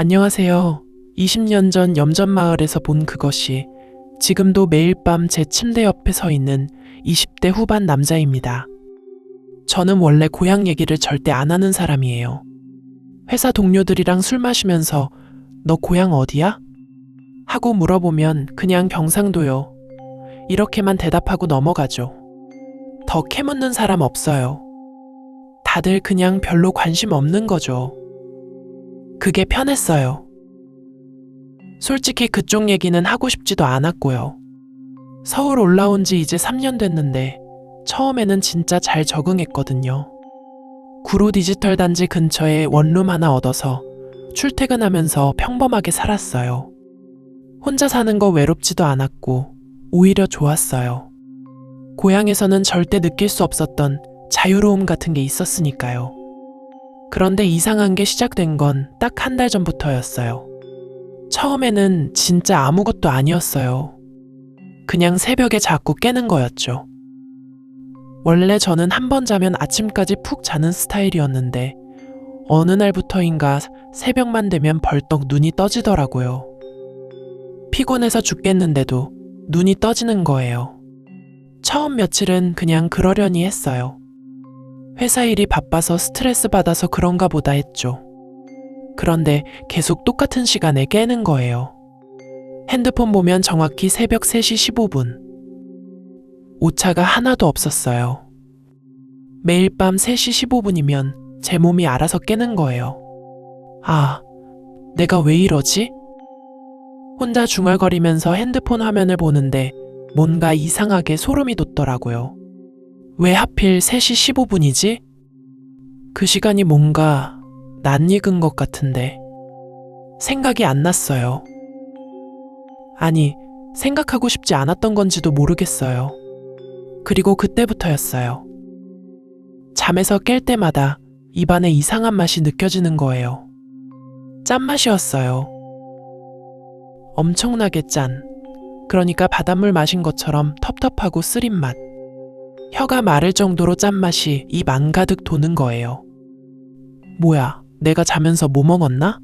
안녕하세요. 20년 전 염전마을에서 본 그것이 지금도 매일 밤 제 침대 옆에 서 있는 20대 후반 남자입니다. 저는 원래 고향 얘기를 절대 안 하는 사람이에요. 회사 동료들이랑 술 마시면서 너 고향 어디야? 하고 물어보면 그냥 경상도요. 이렇게만 대답하고 넘어가죠. 더 캐묻는 사람 없어요. 다들 그냥 별로 관심 없는 거죠. 그게 편했어요. 솔직히 그쪽 얘기는 하고 싶지도 않았고요. 서울 올라온 지 이제 3년 됐는데 처음에는 진짜 잘 적응했거든요. 구로 디지털 단지 근처에 원룸 하나 얻어서 출퇴근하면서 평범하게 살았어요. 혼자 사는 거 외롭지도 않았고 오히려 좋았어요. 고향에서는 절대 느낄 수 없었던 자유로움 같은 게 있었으니까요. 그런데 이상한 게 시작된 건 딱 한 달 전부터였어요. 처음에는 진짜 아무것도 아니었어요. 그냥 새벽에 자꾸 깨는 거였죠. 원래 저는 한 번 자면 아침까지 푹 자는 스타일이었는데 어느 날부터인가 새벽만 되면 벌떡 눈이 떠지더라고요. 피곤해서 죽겠는데도 눈이 떠지는 거예요. 처음 며칠은 그냥 그러려니 했어요. 회사 일이 바빠서 스트레스 받아서 그런가 보다 했죠. 그런데 계속 똑같은 시간에 깨는 거예요. 핸드폰 보면 정확히 새벽 3시 15분. 오차가 하나도 없었어요. 매일 밤 3시 15분이면 제 몸이 알아서 깨는 거예요. 아, 내가 왜 이러지? 혼자 중얼거리면서 핸드폰 화면을 보는데 뭔가 이상하게 소름이 돋더라고요. 왜 하필 3시 15분이지? 그 시간이 뭔가 낯익은 것 같은데 생각이 안 났어요. 아니, 생각하고 싶지 않았던 건지도 모르겠어요. 그리고 그때부터였어요. 잠에서 깰 때마다 입안에 이상한 맛이 느껴지는 거예요. 짠맛이었어요. 엄청나게 짠. 그러니까 바닷물 마신 것처럼 텁텁하고 쓰린 맛. 혀가 마를 정도로 짠맛이 입 안가득 도는 거예요. 뭐야, 내가 자면서 뭐 먹었나?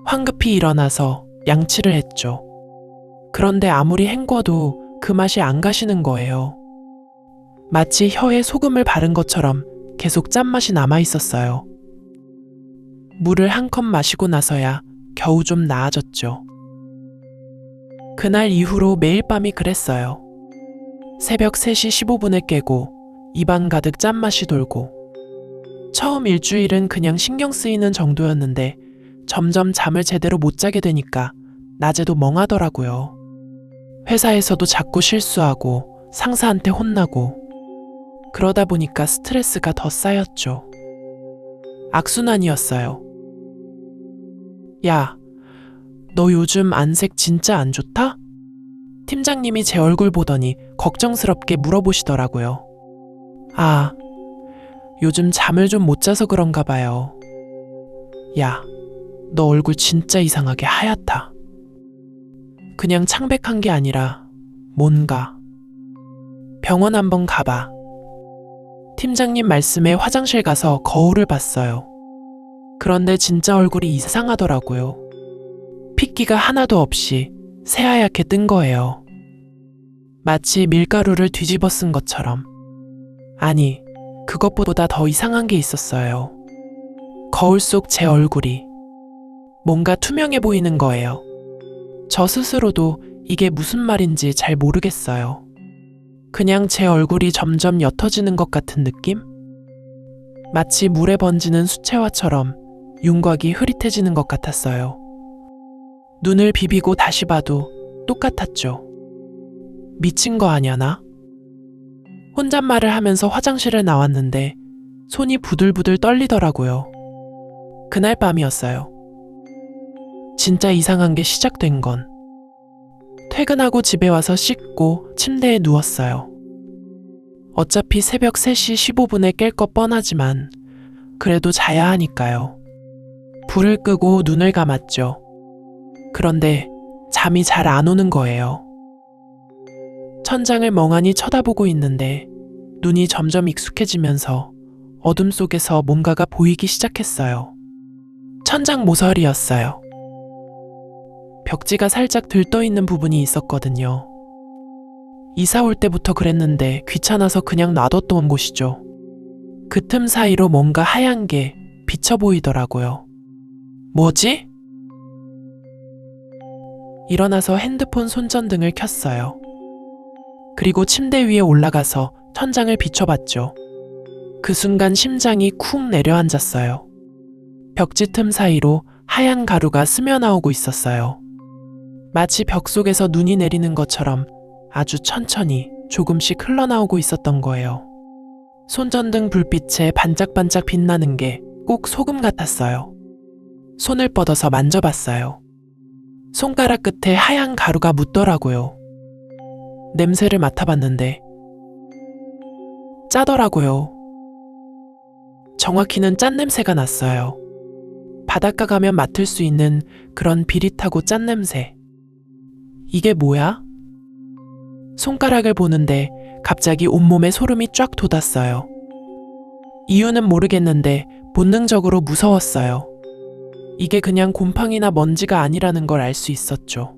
황급히 일어나서 양치를 했죠. 그런데 아무리 헹궈도 그 맛이 안 가시는 거예요. 마치 혀에 소금을 바른 것처럼 계속 짠맛이 남아 있었어요. 물을 한 컵 마시고 나서야 겨우 좀 나아졌죠. 그날 이후로 매일 밤이 그랬어요. 새벽 3시 15분에 깨고 입안 가득 짠맛이 돌고 처음 일주일은 그냥 신경 쓰이는 정도였는데 점점 잠을 제대로 못 자게 되니까 낮에도 멍하더라고요. 회사에서도 자꾸 실수하고 상사한테 혼나고 그러다 보니까 스트레스가 더 쌓였죠. 악순환이었어요. 야, 너 요즘 안색 진짜 안 좋다? 팀장님이 제 얼굴 보더니 걱정스럽게 물어보시더라고요. 아, 요즘 잠을 좀 못 자서 그런가 봐요. 야, 너 얼굴 진짜 이상하게 하얗다. 그냥 창백한 게 아니라 뭔가. 병원 한번 가봐. 팀장님 말씀에 화장실 가서 거울을 봤어요. 그런데 진짜 얼굴이 이상하더라고요. 핏기가 하나도 없이 새하얗게 뜬 거예요. 마치 밀가루를 뒤집어 쓴 것처럼. 아니, 그것보다 더 이상한 게 있었어요. 거울 속 제 얼굴이 뭔가 투명해 보이는 거예요. 저 스스로도 이게 무슨 말인지 잘 모르겠어요. 그냥 제 얼굴이 점점 옅어지는 것 같은 느낌? 마치 물에 번지는 수채화처럼 윤곽이 흐릿해지는 것 같았어요. 눈을 비비고 다시 봐도 똑같았죠. 미친 거 아냐 나? 혼잣말을 하면서 화장실을 나왔는데 손이 부들부들 떨리더라고요. 그날 밤이었어요. 진짜 이상한 게 시작된 건. 퇴근하고 집에 와서 씻고 침대에 누웠어요. 어차피 새벽 3시 15분에 깰 거 뻔하지만 그래도 자야 하니까요. 불을 끄고 눈을 감았죠. 그런데 잠이 잘 안 오는 거예요. 천장을 멍하니 쳐다보고 있는데 눈이 점점 익숙해지면서 어둠 속에서 뭔가가 보이기 시작했어요. 천장 모서리였어요. 벽지가 살짝 들떠 있는 부분이 있었거든요. 이사 올 때부터 그랬는데 귀찮아서 그냥 놔뒀던 곳이죠. 그 틈 사이로 뭔가 하얀 게 비쳐 보이더라고요. 뭐지? 일어나서 핸드폰 손전등을 켰어요. 그리고 침대 위에 올라가서 천장을 비춰봤죠. 그 순간 심장이 쿵 내려앉았어요. 벽지 틈 사이로 하얀 가루가 스며나오고 있었어요. 마치 벽 속에서 눈이 내리는 것처럼 아주 천천히 조금씩 흘러나오고 있었던 거예요. 손전등 불빛에 반짝반짝 빛나는 게 꼭 소금 같았어요. 손을 뻗어서 만져봤어요. 손가락 끝에 하얀 가루가 묻더라고요. 냄새를 맡아봤는데 짜더라고요. 정확히는 짠 냄새가 났어요. 바닷가 가면 맡을 수 있는 그런 비릿하고 짠 냄새. 이게 뭐야? 손가락을 보는데 갑자기 온몸에 소름이 쫙 돋았어요. 이유는 모르겠는데 본능적으로 무서웠어요. 이게 그냥 곰팡이나 먼지가 아니라는 걸 알 수 있었죠.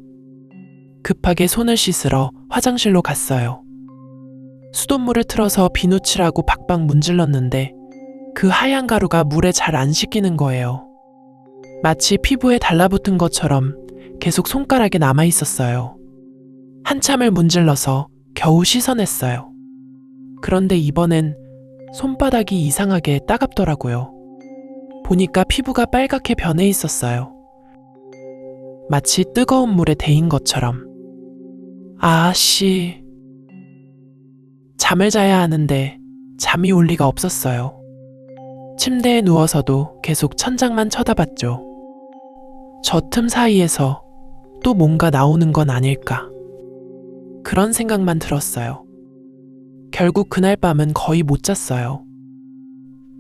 급하게 손을 씻으러 화장실로 갔어요. 수돗물을 틀어서 비누칠하고 박박 문질렀는데 그 하얀 가루가 물에 잘 안 씻기는 거예요. 마치 피부에 달라붙은 것처럼 계속 손가락에 남아 있었어요. 한참을 문질러서 겨우 씻어냈어요. 그런데 이번엔 손바닥이 이상하게 따갑더라고요. 보니까 피부가 빨갛게 변해 있었어요. 마치 뜨거운 물에 데인 것처럼. 아씨. 잠을 자야 하는데 잠이 올 리가 없었어요. 침대에 누워서도 계속 천장만 쳐다봤죠. 저 틈 사이에서 또 뭔가 나오는 건 아닐까. 그런 생각만 들었어요. 결국 그날 밤은 거의 못 잤어요.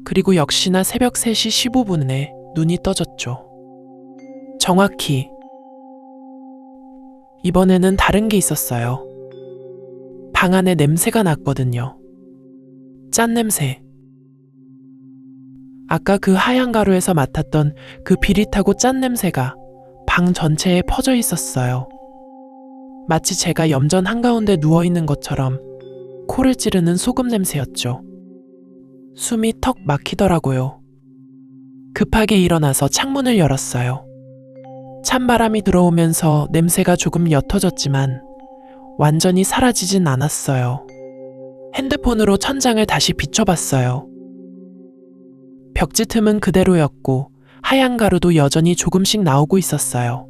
그리고 역시나 새벽 3시 15분에 눈이 떠졌죠. 정확히. 이번에는 다른 게 있었어요. 방 안에 냄새가 났거든요. 짠 냄새. 아까 그 하얀 가루에서 맡았던 그 비릿하고 짠 냄새가 방 전체에 퍼져 있었어요. 마치 제가 염전 한가운데 누워있는 것처럼 코를 찌르는 소금 냄새였죠. 숨이 턱 막히더라고요. 급하게 일어나서 창문을 열었어요. 찬바람이 들어오면서 냄새가 조금 옅어졌지만 완전히 사라지진 않았어요. 핸드폰으로 천장을 다시 비춰봤어요. 벽지 틈은 그대로였고 하얀 가루도 여전히 조금씩 나오고 있었어요.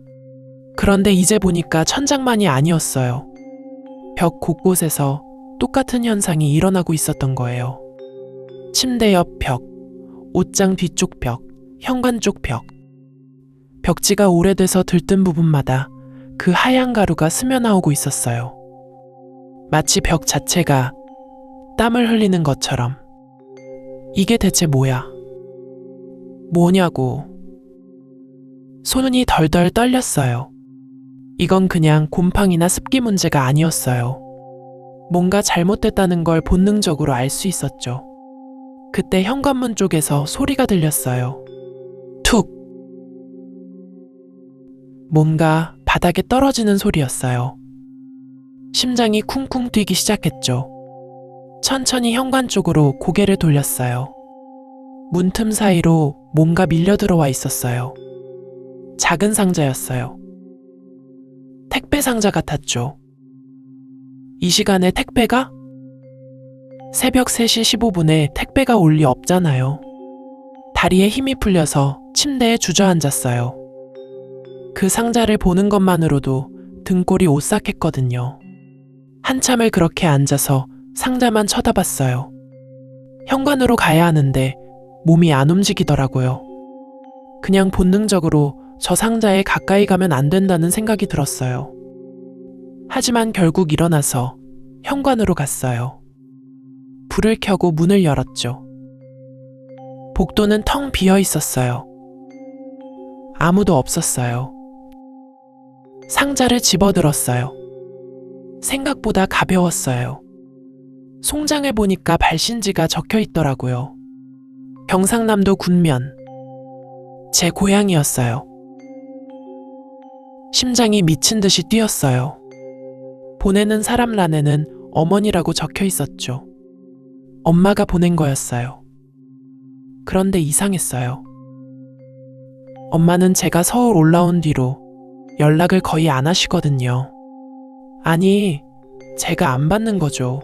그런데 이제 보니까 천장만이 아니었어요. 벽 곳곳에서 똑같은 현상이 일어나고 있었던 거예요. 침대 옆 벽, 옷장 뒤쪽 벽, 현관 쪽 벽. 벽지가 오래돼서 들뜬 부분마다 그 하얀 가루가 스며나오고 있었어요. 마치 벽 자체가 땀을 흘리는 것처럼. 이게 대체 뭐야? 뭐냐고. 손이 덜덜 떨렸어요. 이건 그냥 곰팡이나 습기 문제가 아니었어요. 뭔가 잘못됐다는 걸 본능적으로 알 수 있었죠. 그때 현관문 쪽에서 소리가 들렸어요. 툭! 뭔가 바닥에 떨어지는 소리였어요. 심장이 쿵쿵 뛰기 시작했죠. 천천히 현관 쪽으로 고개를 돌렸어요. 문틈 사이로 뭔가 밀려 들어와 있었어요. 작은 상자였어요. 택배 상자 같았죠. 이 시간에 택배가? 새벽 3시 15분에 택배가 올 리 없잖아요. 다리에 힘이 풀려서 침대에 주저앉았어요. 그 상자를 보는 것만으로도 등골이 오싹했거든요. 한참을 그렇게 앉아서 상자만 쳐다봤어요. 현관으로 가야 하는데 몸이 안 움직이더라고요. 그냥 본능적으로 저 상자에 가까이 가면 안 된다는 생각이 들었어요. 하지만 결국 일어나서 현관으로 갔어요. 불을 켜고 문을 열었죠. 복도는 텅 비어 있었어요. 아무도 없었어요. 상자를 집어들었어요. 생각보다 가벼웠어요. 송장을 보니까 발신지가 적혀 있더라고요. 경상남도 군면. 제 고향이었어요. 심장이 미친 듯이 뛰었어요. 보내는 사람란에는 어머니라고 적혀 있었죠. 엄마가 보낸 거였어요. 그런데 이상했어요. 엄마는 제가 서울 올라온 뒤로 연락을 거의 안 하시거든요. 아니, 제가 안 받는 거죠.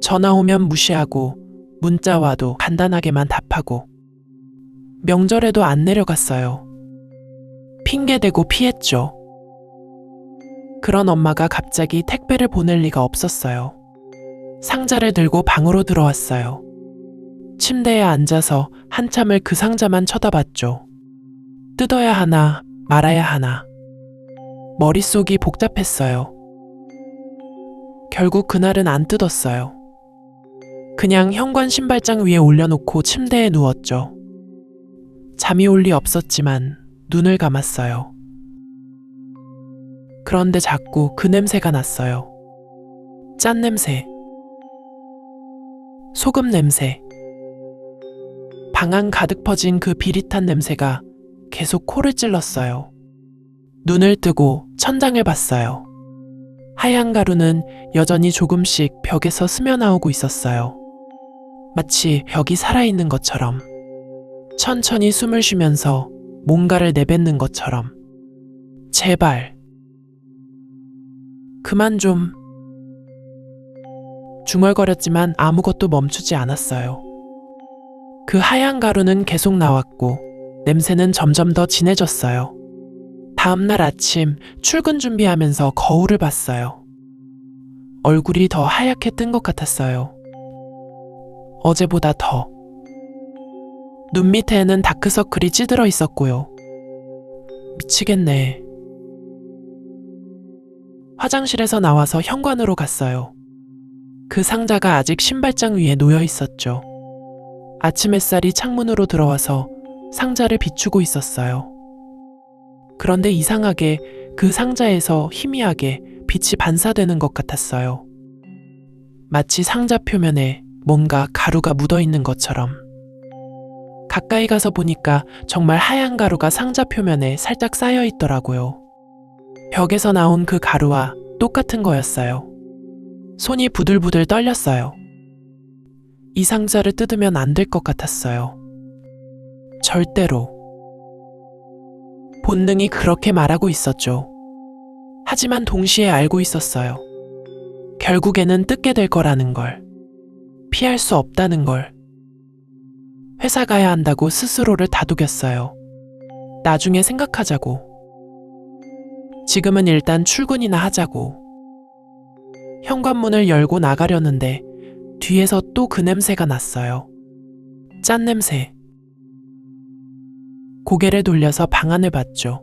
전화 오면 무시하고 문자 와도 간단하게만 답하고 명절에도 안 내려갔어요. 핑계대고 피했죠. 그런 엄마가 갑자기 택배를 보낼 리가 없었어요. 상자를 들고 방으로 들어왔어요. 침대에 앉아서 한참을 그 상자만 쳐다봤죠. 뜯어야 하나 말아야 하나. 머릿속이 복잡했어요. 결국 그날은 안 뜯었어요. 그냥 현관 신발장 위에 올려놓고 침대에 누웠죠. 잠이 올 리 없었지만 눈을 감았어요. 그런데 자꾸 그 냄새가 났어요. 짠 냄새. 소금 냄새. 방 안 가득 퍼진 그 비릿한 냄새가 계속 코를 찔렀어요. 눈을 뜨고 천장을 봤어요. 하얀 가루는 여전히 조금씩 벽에서 스며나오고 있었어요. 마치 벽이 살아있는 것처럼. 천천히 숨을 쉬면서 뭔가를 내뱉는 것처럼. 제발. 그만 좀. 중얼거렸지만 아무것도 멈추지 않았어요. 그 하얀 가루는 계속 나왔고 냄새는 점점 더 진해졌어요. 다음날 아침 출근 준비하면서 거울을 봤어요. 얼굴이 더 하얗게 뜬 것 같았어요. 어제보다 더. 눈 밑에는 다크서클이 찌들어 있었고요. 미치겠네. 화장실에서 나와서 현관으로 갔어요. 그 상자가 아직 신발장 위에 놓여 있었죠. 아침 햇살이 창문으로 들어와서 상자를 비추고 있었어요. 그런데 이상하게 그 상자에서 희미하게 빛이 반사되는 것 같았어요. 마치 상자 표면에 뭔가 가루가 묻어 있는 것처럼. 가까이 가서 보니까 정말 하얀 가루가 상자 표면에 살짝 쌓여 있더라고요. 벽에서 나온 그 가루와 똑같은 거였어요. 손이 부들부들 떨렸어요. 이 상자를 뜯으면 안 될 것 같았어요. 절대로. 본능이 그렇게 말하고 있었죠. 하지만 동시에 알고 있었어요. 결국에는 뜯게 될 거라는 걸. 피할 수 없다는 걸. 회사 가야 한다고 스스로를 다독였어요. 나중에 생각하자고. 지금은 일단 출근이나 하자고. 현관문을 열고 나가려는데 뒤에서 또 그 냄새가 났어요. 짠 냄새. 고개를 돌려서 방 안을 봤죠.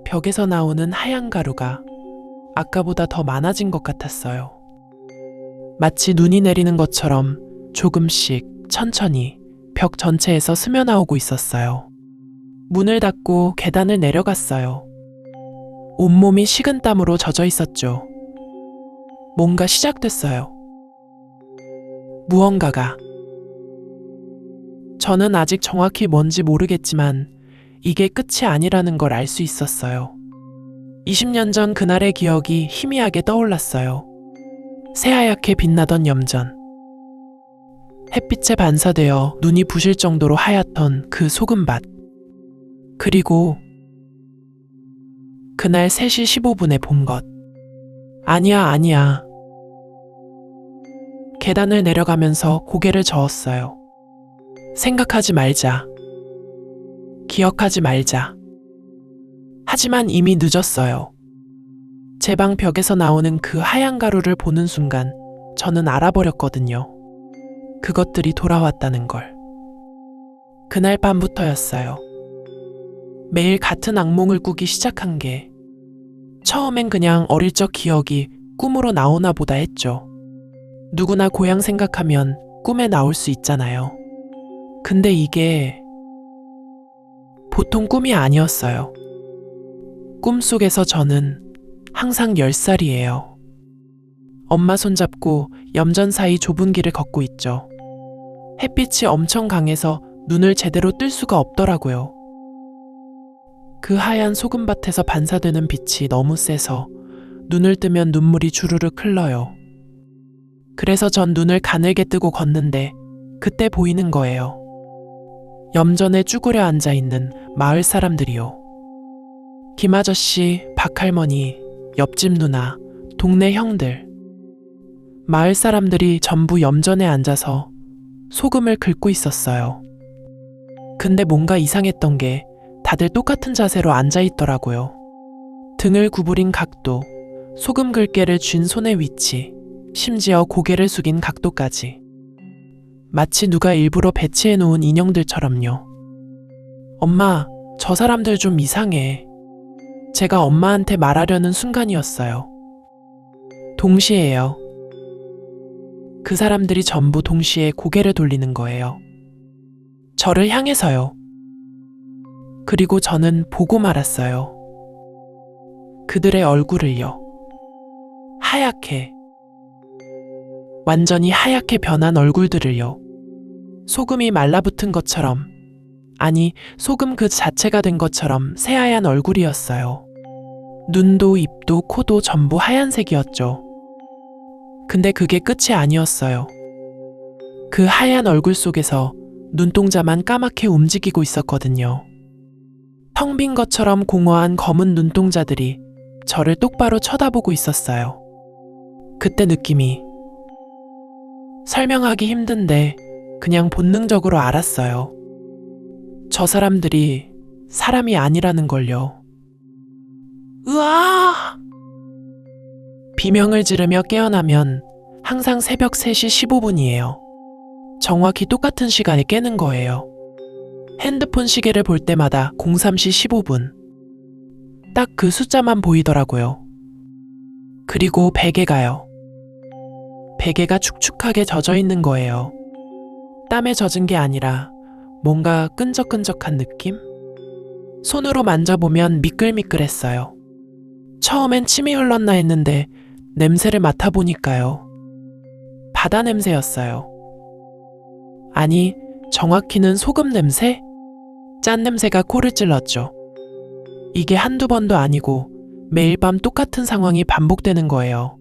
벽에서 나오는 하얀 가루가 아까보다 더 많아진 것 같았어요. 마치 눈이 내리는 것처럼 조금씩 천천히 벽 전체에서 스며나오고 있었어요. 문을 닫고 계단을 내려갔어요. 온몸이 식은땀으로 젖어 있었죠. 뭔가 시작됐어요. 무언가가. 저는 아직 정확히 뭔지 모르겠지만 이게 끝이 아니라는 걸 알 수 있었어요. 20년 전 그날의 기억이 희미하게 떠올랐어요. 새하얗게 빛나던 염전. 햇빛에 반사되어 눈이 부실 정도로 하얗던 그 소금밭. 그리고 그날 3시 15분에 본 것. 아니야. 계단을 내려가면서 고개를 저었어요. 생각하지 말자. 기억하지 말자. 하지만 이미 늦었어요. 제 방 벽에서 나오는 그 하얀 가루를 보는 순간 저는 알아버렸거든요. 그것들이 돌아왔다는 걸. 그날 밤부터였어요. 매일 같은 악몽을 꾸기 시작한 게 처음엔 그냥 어릴 적 기억이 꿈으로 나오나 보다 했죠. 누구나 고향 생각하면 꿈에 나올 수 있잖아요. 근데 이게 보통 꿈이 아니었어요. 꿈속에서 저는 항상 10살이에요. 엄마 손잡고 염전 사이 좁은 길을 걷고 있죠. 햇빛이 엄청 강해서 눈을 제대로 뜰 수가 없더라고요. 그 하얀 소금밭에서 반사되는 빛이 너무 세서 눈을 뜨면 눈물이 주르륵 흘러요. 그래서 전 눈을 가늘게 뜨고 걷는데 그때 보이는 거예요. 염전에 쭈그려 앉아있는 마을 사람들이요. 김아저씨, 박할머니, 옆집 누나, 동네 형들. 마을 사람들이 전부 염전에 앉아서 소금을 긁고 있었어요. 근데 뭔가 이상했던 게 다들 똑같은 자세로 앉아있더라고요. 등을 구부린 각도, 소금 긁개를 쥔 손의 위치, 심지어 고개를 숙인 각도까지. 마치 누가 일부러 배치해 놓은 인형들처럼요. 엄마, 저 사람들 좀 이상해. 제가 엄마한테 말하려는 순간이었어요. 동시에요. 그 사람들이 전부 동시에 고개를 돌리는 거예요. 저를 향해서요. 그리고 저는 보고 말았어요. 그들의 얼굴을요. 하얗게. 완전히 하얗게 변한 얼굴들을요. 소금이 말라붙은 것처럼, 아니, 소금 그 자체가 된 것처럼 새하얀 얼굴이었어요. 눈도 입도 코도 전부 하얀색이었죠. 근데 그게 끝이 아니었어요. 그 하얀 얼굴 속에서 눈동자만 까맣게 움직이고 있었거든요. 텅 빈 것처럼 공허한 검은 눈동자들이 저를 똑바로 쳐다보고 있었어요. 그때 느낌이 설명하기 힘든데 그냥 본능적으로 알았어요. 저 사람들이 사람이 아니라는 걸요. 으아! 비명을 지르며 깨어나면 항상 새벽 3시 15분이에요. 정확히 똑같은 시간에 깨는 거예요. 핸드폰 시계를 볼 때마다 03시 15분. 딱 그 숫자만 보이더라고요. 그리고 베개가요. 베개가 축축하게 젖어 있는 거예요. 땀에 젖은 게 아니라 뭔가 끈적끈적한 느낌? 손으로 만져보면 미끌미끌했어요. 처음엔 침이 흘렀나 했는데 냄새를 맡아보니까요. 바다 냄새였어요. 아니, 정확히는 소금 냄새? 짠 냄새가 코를 찔렀죠. 이게 한두 번도 아니고 매일 밤 똑같은 상황이 반복되는 거예요.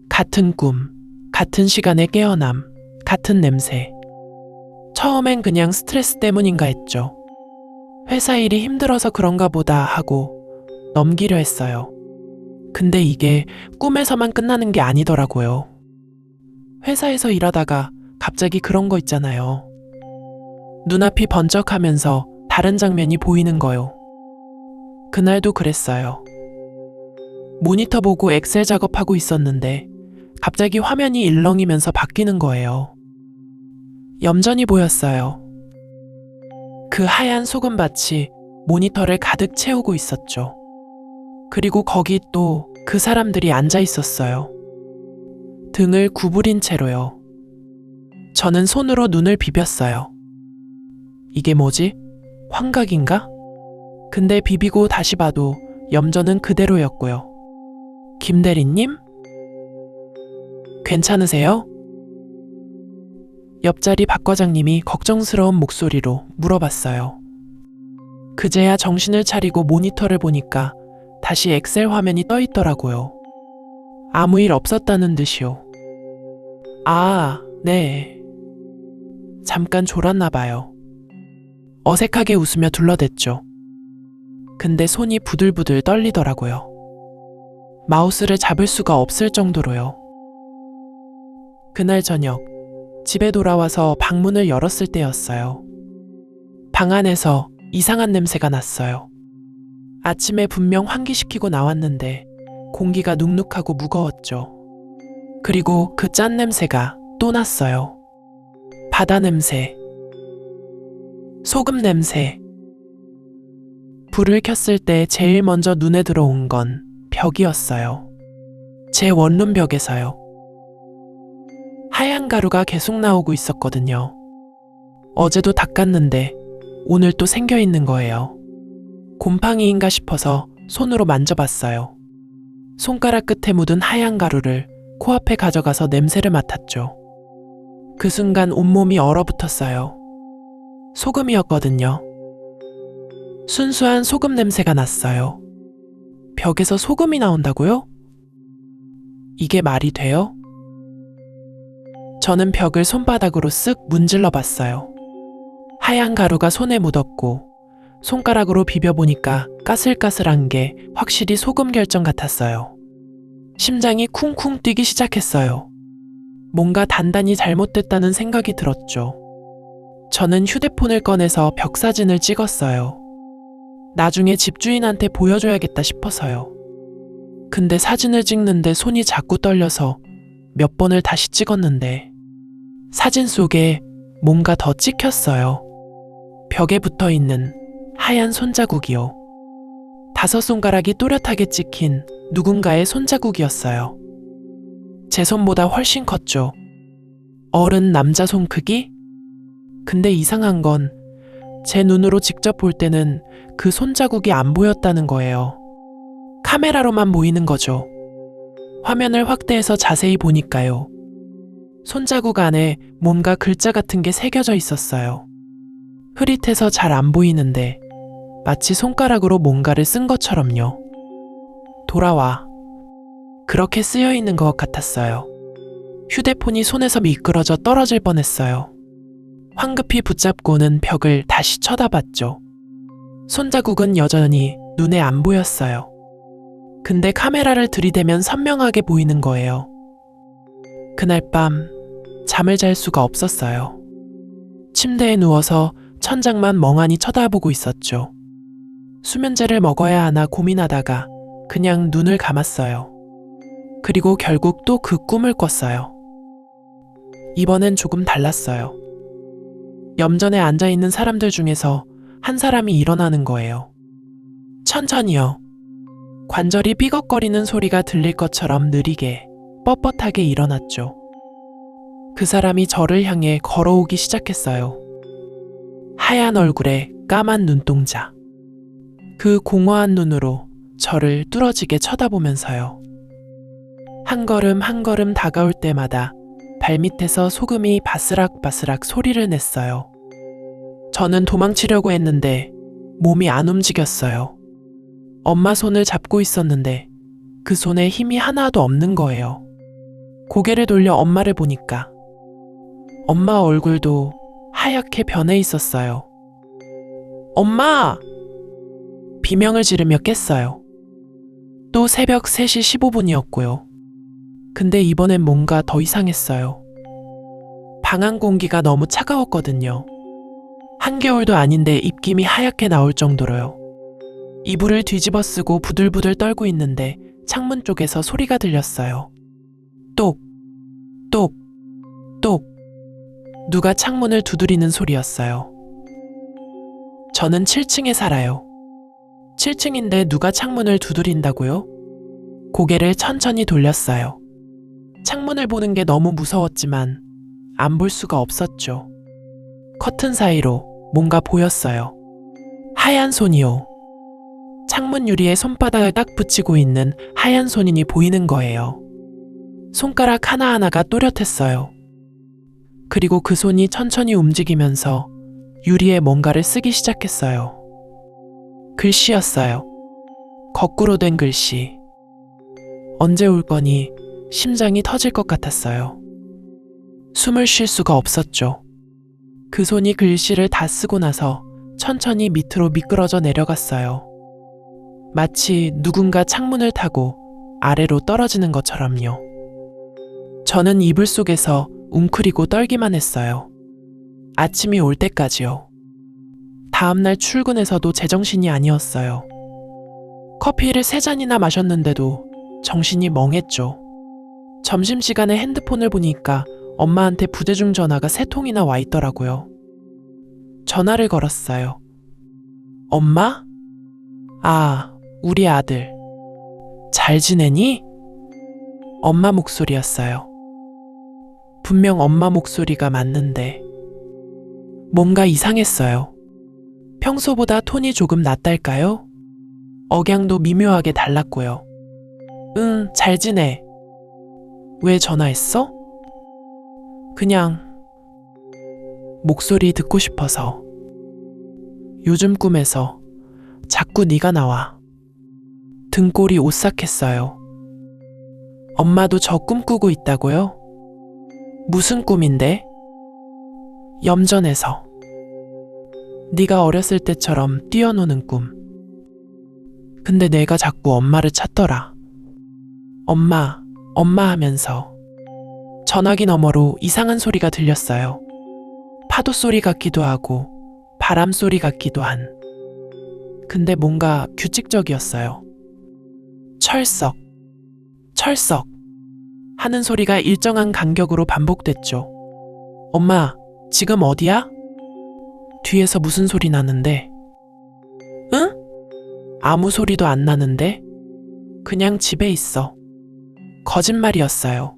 같은 꿈, 같은 시간에 깨어남, 같은 냄새. 처음엔 그냥 스트레스 때문인가 했죠. 회사 일이 힘들어서 그런가 보다 하고 넘기려 했어요. 근데 이게 꿈에서만 끝나는 게 아니더라고요. 회사에서 일하다가 갑자기 그런 거 있잖아요. 눈앞이 번쩍하면서 다른 장면이 보이는 거요. 그날도 그랬어요. 모니터 보고 엑셀 작업하고 있었는데 갑자기 화면이 일렁이면서 바뀌는 거예요. 염전이 보였어요. 그 하얀 소금밭이 모니터를 가득 채우고 있었죠. 그리고 거기 또 그 사람들이 앉아 있었어요. 등을 구부린 채로요. 저는 손으로 눈을 비볐어요. 이게 뭐지? 환각인가? 근데 비비고 다시 봐도 염전은 그대로였고요. 김 대리님? 괜찮으세요? 옆자리 박 과장님이 걱정스러운 목소리로 물어봤어요. 그제야 정신을 차리고 모니터를 보니까 다시 엑셀 화면이 떠 있더라고요. 아무 일 없었다는 듯이요. 아, 네. 잠깐 졸았나 봐요. 어색하게 웃으며 둘러댔죠. 근데 손이 부들부들 떨리더라고요. 마우스를 잡을 수가 없을 정도로요. 그날 저녁, 집에 돌아와서 방문을 열었을 때였어요. 방 안에서 이상한 냄새가 났어요. 아침에 분명 환기시키고 나왔는데 공기가 눅눅하고 무거웠죠. 그리고 그 짠 냄새가 또 났어요. 바다 냄새, 소금 냄새. 불을 켰을 때 제일 먼저 눈에 들어온 건 벽이었어요. 제 원룸 벽에서요. 하얀 가루가 계속 나오고 있었거든요. 어제도 닦았는데 오늘 또 생겨 있는 거예요. 곰팡이인가 싶어서 손으로 만져봤어요. 손가락 끝에 묻은 하얀 가루를 코앞에 가져가서 냄새를 맡았죠. 그 순간 온몸이 얼어붙었어요. 소금이었거든요. 순수한 소금 냄새가 났어요. 벽에서 소금이 나온다고요? 이게 말이 돼요? 저는 벽을 손바닥으로 쓱 문질러 봤어요. 하얀 가루가 손에 묻었고 손가락으로 비벼보니까 까슬까슬한 게 확실히 소금 결정 같았어요. 심장이 쿵쿵 뛰기 시작했어요. 뭔가 단단히 잘못됐다는 생각이 들었죠. 저는 휴대폰을 꺼내서 벽 사진을 찍었어요. 나중에 집주인한테 보여줘야겠다 싶어서요. 근데 사진을 찍는데 손이 자꾸 떨려서 몇 번을 다시 찍었는데 사진 속에 뭔가 더 찍혔어요. 벽에 붙어 있는 하얀 손자국이요. 5손가락이 또렷하게 찍힌 누군가의 손자국이었어요. 제 손보다 훨씬 컸죠. 어른 남자 손 크기? 근데 이상한 건 제 눈으로 직접 볼 때는 그 손자국이 안 보였다는 거예요. 카메라로만 보이는 거죠. 화면을 확대해서 자세히 보니까요. 손자국 안에 뭔가 글자 같은 게 새겨져 있었어요. 흐릿해서 잘 안 보이는데 마치 손가락으로 뭔가를 쓴 것처럼요. 돌아와. 그렇게 쓰여 있는 것 같았어요. 휴대폰이 손에서 미끄러져 떨어질 뻔했어요. 황급히 붙잡고는 벽을 다시 쳐다봤죠. 손자국은 여전히 눈에 안 보였어요. 근데 카메라를 들이대면 선명하게 보이는 거예요. 그날 밤 잠을 잘 수가 없었어요. 침대에 누워서 천장만 멍하니 쳐다보고 있었죠. 수면제를 먹어야 하나 고민하다가 그냥 눈을 감았어요. 그리고 결국 또 그 꿈을 꿨어요. 이번엔 조금 달랐어요. 염전에 앉아있는 사람들 중에서 한 사람이 일어나는 거예요. 천천히요. 관절이 삐걱거리는 소리가 들릴 것처럼 느리게 뻣뻣하게 일어났죠. 그 사람이 저를 향해 걸어오기 시작했어요. 하얀 얼굴에 까만 눈동자. 그 공허한 눈으로 저를 뚫어지게 쳐다보면서요. 한 걸음 한 걸음 다가올 때마다 발밑에서 소금이 바스락바스락 소리를 냈어요. 저는 도망치려고 했는데 몸이 안 움직였어요. 엄마 손을 잡고 있었는데 그 손에 힘이 하나도 없는 거예요. 고개를 돌려 엄마를 보니까 엄마 얼굴도 하얗게 변해 있었어요. 엄마! 비명을 지르며 깼어요. 또 새벽 3시 15분이었고요. 근데 이번엔 뭔가 더 이상했어요. 방 안 공기가 너무 차가웠거든요. 한겨울도 아닌데 입김이 하얗게 나올 정도로요. 이불을 뒤집어 쓰고 부들부들 떨고 있는데 창문 쪽에서 소리가 들렸어요. 똑, 똑, 똑. 누가 창문을 두드리는 소리였어요. 저는 7층에 살아요. 7층인데 누가 창문을 두드린다고요? 고개를 천천히 돌렸어요. 창문을 보는 게 너무 무서웠지만 안 볼 수가 없었죠. 커튼 사이로 뭔가 보였어요. 하얀 손이요. 창문 유리에 손바닥을 딱 붙이고 있는 하얀 손인이 보이는 거예요. 손가락 하나하나가 또렷했어요. 그리고 그 손이 천천히 움직이면서 유리에 뭔가를 쓰기 시작했어요. 글씨였어요. 거꾸로 된 글씨. 언제 올 거니 심장이 터질 것 같았어요. 숨을 쉴 수가 없었죠. 그 손이 글씨를 다 쓰고 나서 천천히 밑으로 미끄러져 내려갔어요. 마치 누군가 창문을 타고 아래로 떨어지는 것처럼요. 저는 이불 속에서 웅크리고 떨기만 했어요. 아침이 올 때까지요. 다음날 출근해서도 제정신이 아니었어요. 커피를 3잔이나 마셨는데도 정신이 멍했죠. 점심시간에 핸드폰을 보니까 엄마한테 부재중 전화가 3통이나 와 있더라고요. 전화를 걸었어요. 엄마? 아, 우리 아들. 잘 지내니? 엄마 목소리였어요. 분명 엄마 목소리가 맞는데 뭔가 이상했어요. 평소보다 톤이 조금 낮달까요? 억양도 미묘하게 달랐고요. 응, 잘 지내. 왜 전화했어? 그냥 목소리 듣고 싶어서. 요즘 꿈에서 자꾸 네가 나와. 등골이 오싹했어요. 엄마도 저 꿈꾸고 있다고요? 무슨 꿈인데? 염전에서. 네가 어렸을 때처럼 뛰어노는 꿈. 근데 내가 자꾸 엄마를 찾더라. 엄마, 엄마 하면서. 전화기 너머로 이상한 소리가 들렸어요. 파도 소리 같기도 하고 바람 소리 같기도 한. 근데 뭔가 규칙적이었어요. 철썩, 철썩 하는 소리가 일정한 간격으로 반복됐죠. 엄마, 지금 어디야? 뒤에서 무슨 소리 나는데? 응? 아무 소리도 안 나는데? 그냥 집에 있어. 거짓말이었어요.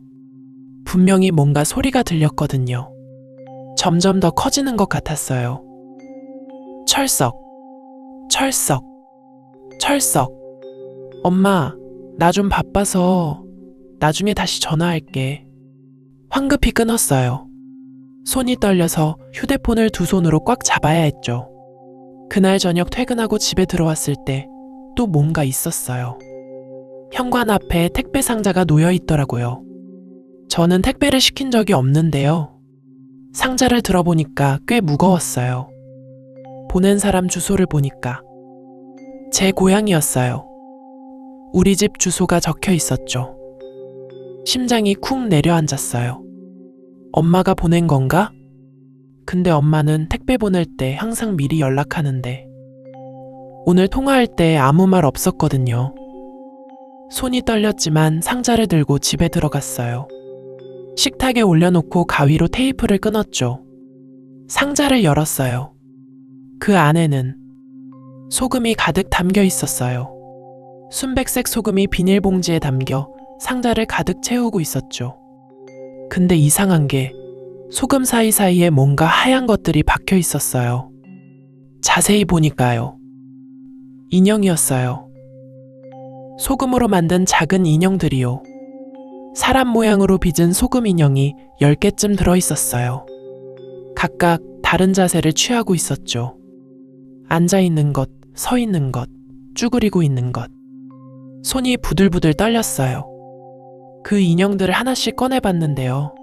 분명히 뭔가 소리가 들렸거든요. 점점 더 커지는 것 같았어요. 철썩, 철썩, 철썩. 엄마, 나 좀 바빠서 나중에 다시 전화할게. 황급히 끊었어요. 손이 떨려서 휴대폰을 두 손으로 꽉 잡아야 했죠. 그날 저녁 퇴근하고 집에 들어왔을 때 또 뭔가 있었어요. 현관 앞에 택배 상자가 놓여 있더라고요. 저는 택배를 시킨 적이 없는데요. 상자를 들어보니까 꽤 무거웠어요. 보낸 사람 주소를 보니까 제 고향이었어요. 우리 집 주소가 적혀 있었죠. 심장이 쿵 내려앉았어요. 엄마가 보낸 건가? 근데 엄마는 택배 보낼 때 항상 미리 연락하는데 오늘 통화할 때 아무 말 없었거든요. 손이 떨렸지만 상자를 들고 집에 들어갔어요. 식탁에 올려놓고 가위로 테이프를 끊었죠. 상자를 열었어요. 그 안에는 소금이 가득 담겨 있었어요. 순백색 소금이 비닐봉지에 담겨 상자를 가득 채우고 있었죠. 근데 이상한 게 소금 사이사이에 뭔가 하얀 것들이 박혀 있었어요. 자세히 보니까요. 인형이었어요. 소금으로 만든 작은 인형들이요. 사람 모양으로 빚은 소금 인형이 10개쯤 들어있었어요. 각각 다른 자세를 취하고 있었죠. 앉아있는 것, 서 있는 것, 쭈그리고 있는 것. 손이 부들부들 떨렸어요. 그 인형들을 하나씩 꺼내봤는데요.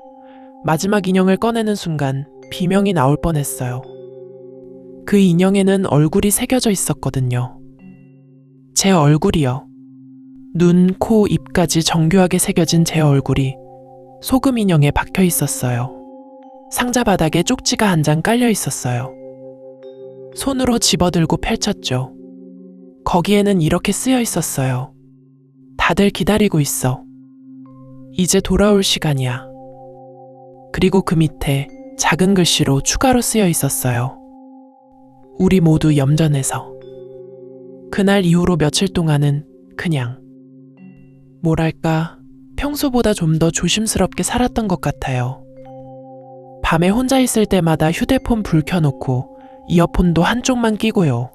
마지막 인형을 꺼내는 순간 비명이 나올 뻔했어요. 그 인형에는 얼굴이 새겨져 있었거든요. 제 얼굴이요. 눈, 코, 입까지 정교하게 새겨진 제 얼굴이 소금 인형에 박혀 있었어요. 상자 바닥에 쪽지가 한 장 깔려 있었어요. 손으로 집어들고 펼쳤죠. 거기에는 이렇게 쓰여 있었어요. 다들 기다리고 있어. 이제 돌아올 시간이야. 그리고 그 밑에 작은 글씨로 추가로 쓰여 있었어요. 우리 모두 염전에서. 그날 이후로 며칠 동안은 그냥 뭐랄까 평소보다 좀 더 조심스럽게 살았던 것 같아요. 밤에 혼자 있을 때마다 휴대폰 불 켜놓고 이어폰도 한쪽만 끼고요.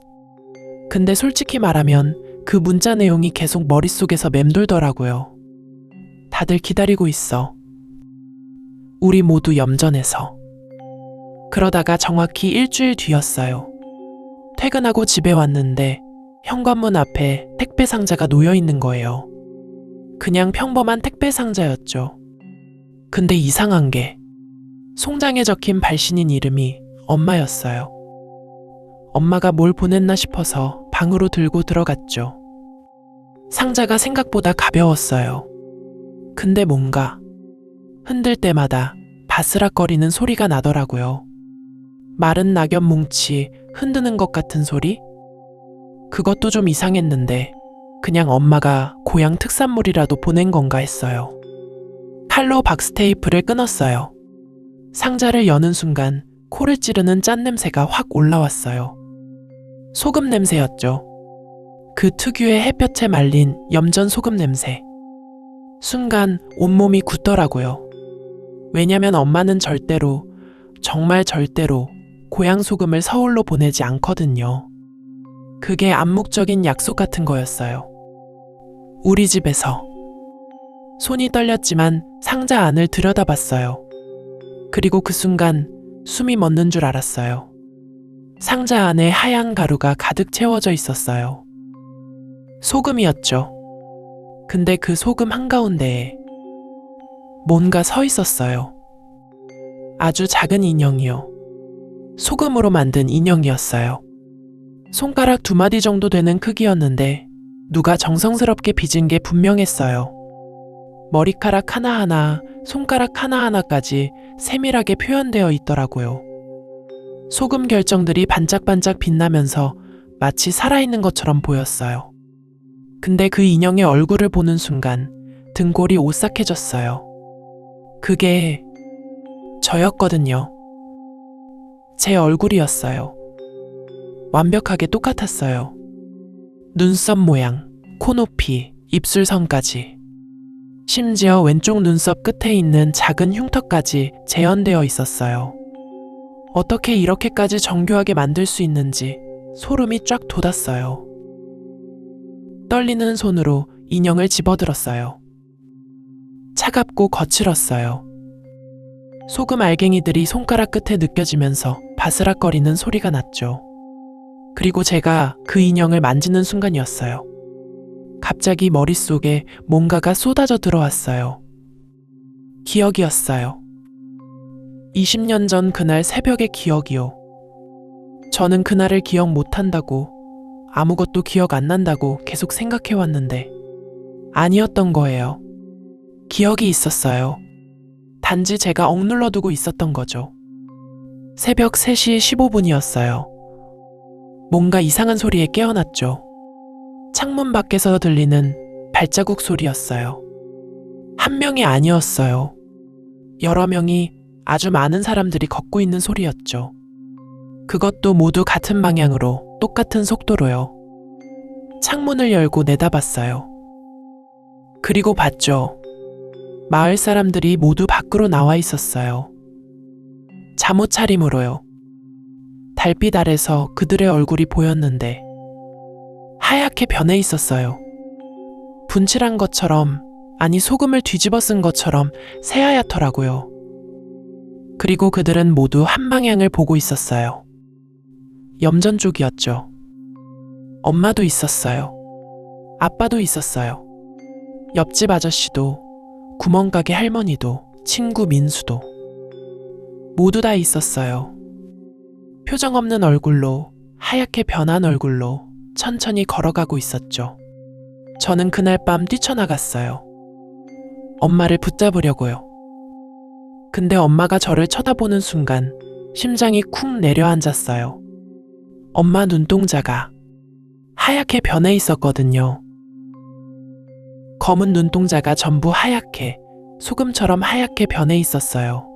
근데 솔직히 말하면 그 문자 내용이 계속 머릿속에서 맴돌더라고요. 다들 기다리고 있어. 우리 모두 염전에서. 그러다가 정확히 일주일 뒤였어요. 퇴근하고 집에 왔는데 현관문 앞에 택배 상자가 놓여 있는 거예요. 그냥 평범한 택배 상자였죠. 근데 이상한 게 송장에 적힌 발신인 이름이 엄마였어요. 엄마가 뭘 보냈나 싶어서 방으로 들고 들어갔죠. 상자가 생각보다 가벼웠어요. 근데 뭔가 흔들 때마다 바스락거리는 소리가 나더라고요. 마른 낙엽 뭉치 흔드는 것 같은 소리? 그것도 좀 이상했는데 그냥 엄마가 고향 특산물이라도 보낸 건가 했어요. 칼로 박스테이프를 끊었어요. 상자를 여는 순간 코를 찌르는 짠 냄새가 확 올라왔어요. 소금 냄새였죠. 그 특유의 햇볕에 말린 염전 소금 냄새. 순간 온몸이 굳더라고요. 왜냐면 엄마는 절대로, 정말 절대로 고향 소금을 서울로 보내지 않거든요. 그게 암묵적인 약속 같은 거였어요. 우리 집에서. 손이 떨렸지만 상자 안을 들여다봤어요. 그리고 그 순간 숨이 멎는 줄 알았어요. 상자 안에 하얀 가루가 가득 채워져 있었어요. 소금이었죠. 근데 그 소금 한가운데에 뭔가 서 있었어요. 아주 작은 인형이요. 소금으로 만든 인형이었어요. 손가락 2마디 정도 되는 크기였는데 누가 정성스럽게 빚은 게 분명했어요. 머리카락 하나하나, 손가락 하나하나까지 세밀하게 표현되어 있더라고요. 소금 결정들이 반짝반짝 빛나면서 마치 살아있는 것처럼 보였어요. 근데 그 인형의 얼굴을 보는 순간 등골이 오싹해졌어요. 그게 저였거든요. 제 얼굴이었어요. 완벽하게 똑같았어요. 눈썹 모양, 코 높이, 입술선까지. 심지어 왼쪽 눈썹 끝에 있는 작은 흉터까지 재현되어 있었어요. 어떻게 이렇게까지 정교하게 만들 수 있는지 소름이 쫙 돋았어요. 떨리는 손으로 인형을 집어들었어요. 차갑고 거칠었어요. 소금 알갱이들이 손가락 끝에 느껴지면서 바스락거리는 소리가 났죠. 그리고 제가 그 인형을 만지는 순간이었어요. 갑자기 머릿속에 뭔가가 쏟아져 들어왔어요. 기억이었어요. 20년 전 그날 새벽의 기억이요. 저는 그날을 기억 못한다고, 아무것도 기억 안 난다고 계속 생각해왔는데 아니었던 거예요. 기억이 있었어요. 단지 제가 억눌러두고 있었던 거죠. 새벽 3시 15분이었어요. 뭔가 이상한 소리에 깨어났죠. 창문 밖에서 들리는 발자국 소리였어요. 한 명이 아니었어요. 여러 명이, 아주 많은 사람들이 걷고 있는 소리였죠. 그것도 모두 같은 방향으로, 똑같은 속도로요. 창문을 열고 내다봤어요. 그리고 봤죠. 마을 사람들이 모두 밖으로 나와 있었어요. 잠옷 차림으로요. 달빛 아래서 그들의 얼굴이 보였는데 하얗게 변해 있었어요. 분칠한 것처럼, 아니 소금을 뒤집어 쓴 것처럼 새하얗더라고요. 그리고 그들은 모두 한 방향을 보고 있었어요. 염전 쪽이었죠. 엄마도 있었어요. 아빠도 있었어요. 옆집 아저씨도, 구멍가게 할머니도, 친구 민수도 모두 다 있었어요. 표정 없는 얼굴로, 하얗게 변한 얼굴로 천천히 걸어가고 있었죠. 저는 그날 밤 뛰쳐나갔어요. 엄마를 붙잡으려고요. 근데 엄마가 저를 쳐다보는 순간 심장이 쿵 내려앉았어요. 엄마 눈동자가 하얗게 변해 있었거든요. 검은 눈동자가 전부 하얗게, 소금처럼 하얗게 변해 있었어요.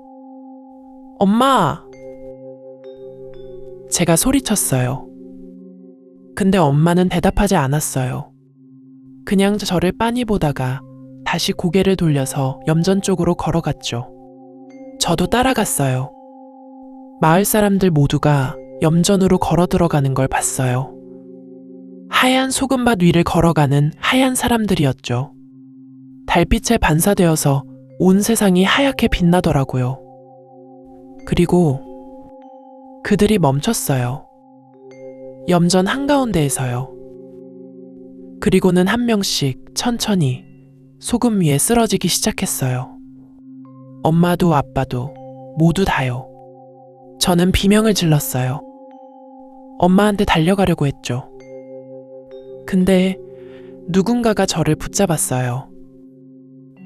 엄마! 제가 소리쳤어요. 근데 엄마는 대답하지 않았어요. 그냥 저를 빤히 보다가 다시 고개를 돌려서 염전 쪽으로 걸어갔죠. 저도 따라갔어요. 마을 사람들 모두가 염전으로 걸어 들어가는 걸 봤어요. 하얀 소금밭 위를 걸어가는 하얀 사람들이었죠. 달빛에 반사되어서 온 세상이 하얗게 빛나더라고요. 그리고 그들이 멈췄어요. 염전 한가운데에서요. 그리고는 한 명씩 천천히 소금 위에 쓰러지기 시작했어요. 엄마도 아빠도 모두 다요. 저는 비명을 질렀어요. 엄마한테 달려가려고 했죠. 근데 누군가가 저를 붙잡았어요.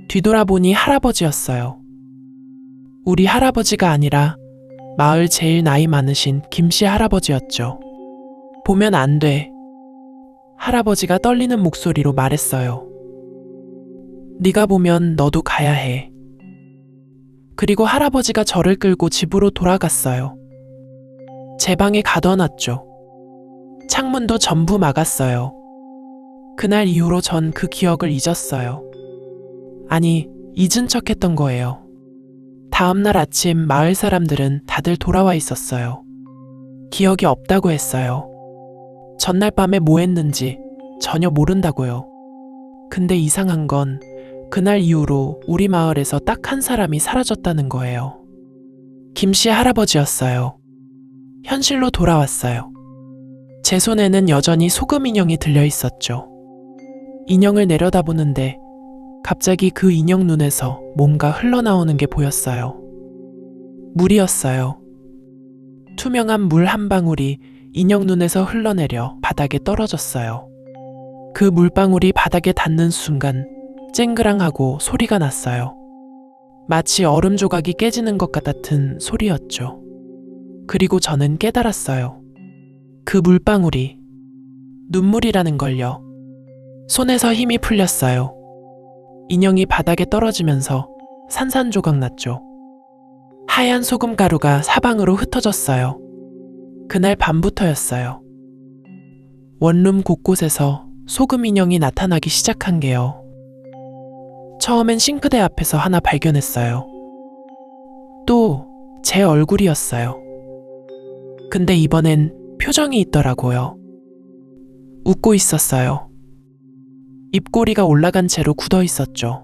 뒤돌아보니 할아버지였어요. 우리 할아버지가 아니라 마을 제일 나이 많으신 김씨 할아버지였죠. 보면 안 돼. 할아버지가 떨리는 목소리로 말했어요. 네가 보면 너도 가야 해. 그리고 할아버지가 저를 끌고 집으로 돌아갔어요. 제 방에 가둬놨죠. 창문도 전부 막았어요. 그날 이후로 전 그 기억을 잊었어요. 아니, 잊은 척 했던 거예요. 다음날 아침 마을 사람들은 다들 돌아와 있었어요. 기억이 없다고 했어요. 전날 밤에 뭐 했는지 전혀 모른다고요. 근데 이상한 건 그날 이후로 우리 마을에서 딱 한 사람이 사라졌다는 거예요. 김씨 할아버지였어요. 현실로 돌아왔어요. 제 손에는 여전히 소금 인형이 들려 있었죠. 인형을 내려다보는데 갑자기 그 인형 눈에서 뭔가 흘러나오는 게 보였어요. 물이었어요. 투명한 물 한 방울이 인형 눈에서 흘러내려 바닥에 떨어졌어요. 그 물방울이 바닥에 닿는 순간 쨍그랑하고 소리가 났어요. 마치 얼음 조각이 깨지는 것 같은 소리였죠. 그리고 저는 깨달았어요. 그 물방울이 눈물이라는 걸요. 손에서 힘이 풀렸어요. 인형이 바닥에 떨어지면서 산산조각 났죠. 하얀 소금가루가 사방으로 흩어졌어요. 그날 밤부터였어요. 원룸 곳곳에서 소금 인형이 나타나기 시작한 게요. 처음엔 싱크대 앞에서 하나 발견했어요. 또 제 얼굴이었어요. 근데 이번엔 표정이 있더라고요. 웃고 있었어요. 입꼬리가 올라간 채로 굳어 있었죠.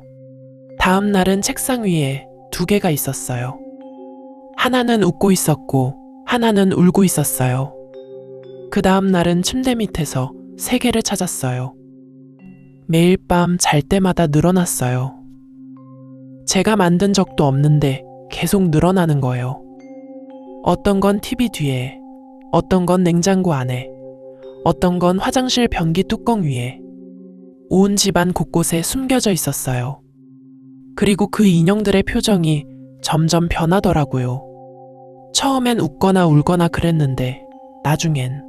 다음 날은 책상 위에 2개가 있었어요. 하나는 웃고 있었고 하나는 울고 있었어요. 그 다음 날은 침대 밑에서 3개를 찾았어요. 매일 밤 잘 때마다 늘어났어요. 제가 만든 적도 없는데 계속 늘어나는 거예요. 어떤 건 TV 뒤에, 어떤 건 냉장고 안에, 어떤 건 화장실 변기 뚜껑 위에, 온 집안 곳곳에 숨겨져 있었어요. 그리고 그 인형들의 표정이 점점 변하더라고요. 처음엔 웃거나 울거나 그랬는데 나중엔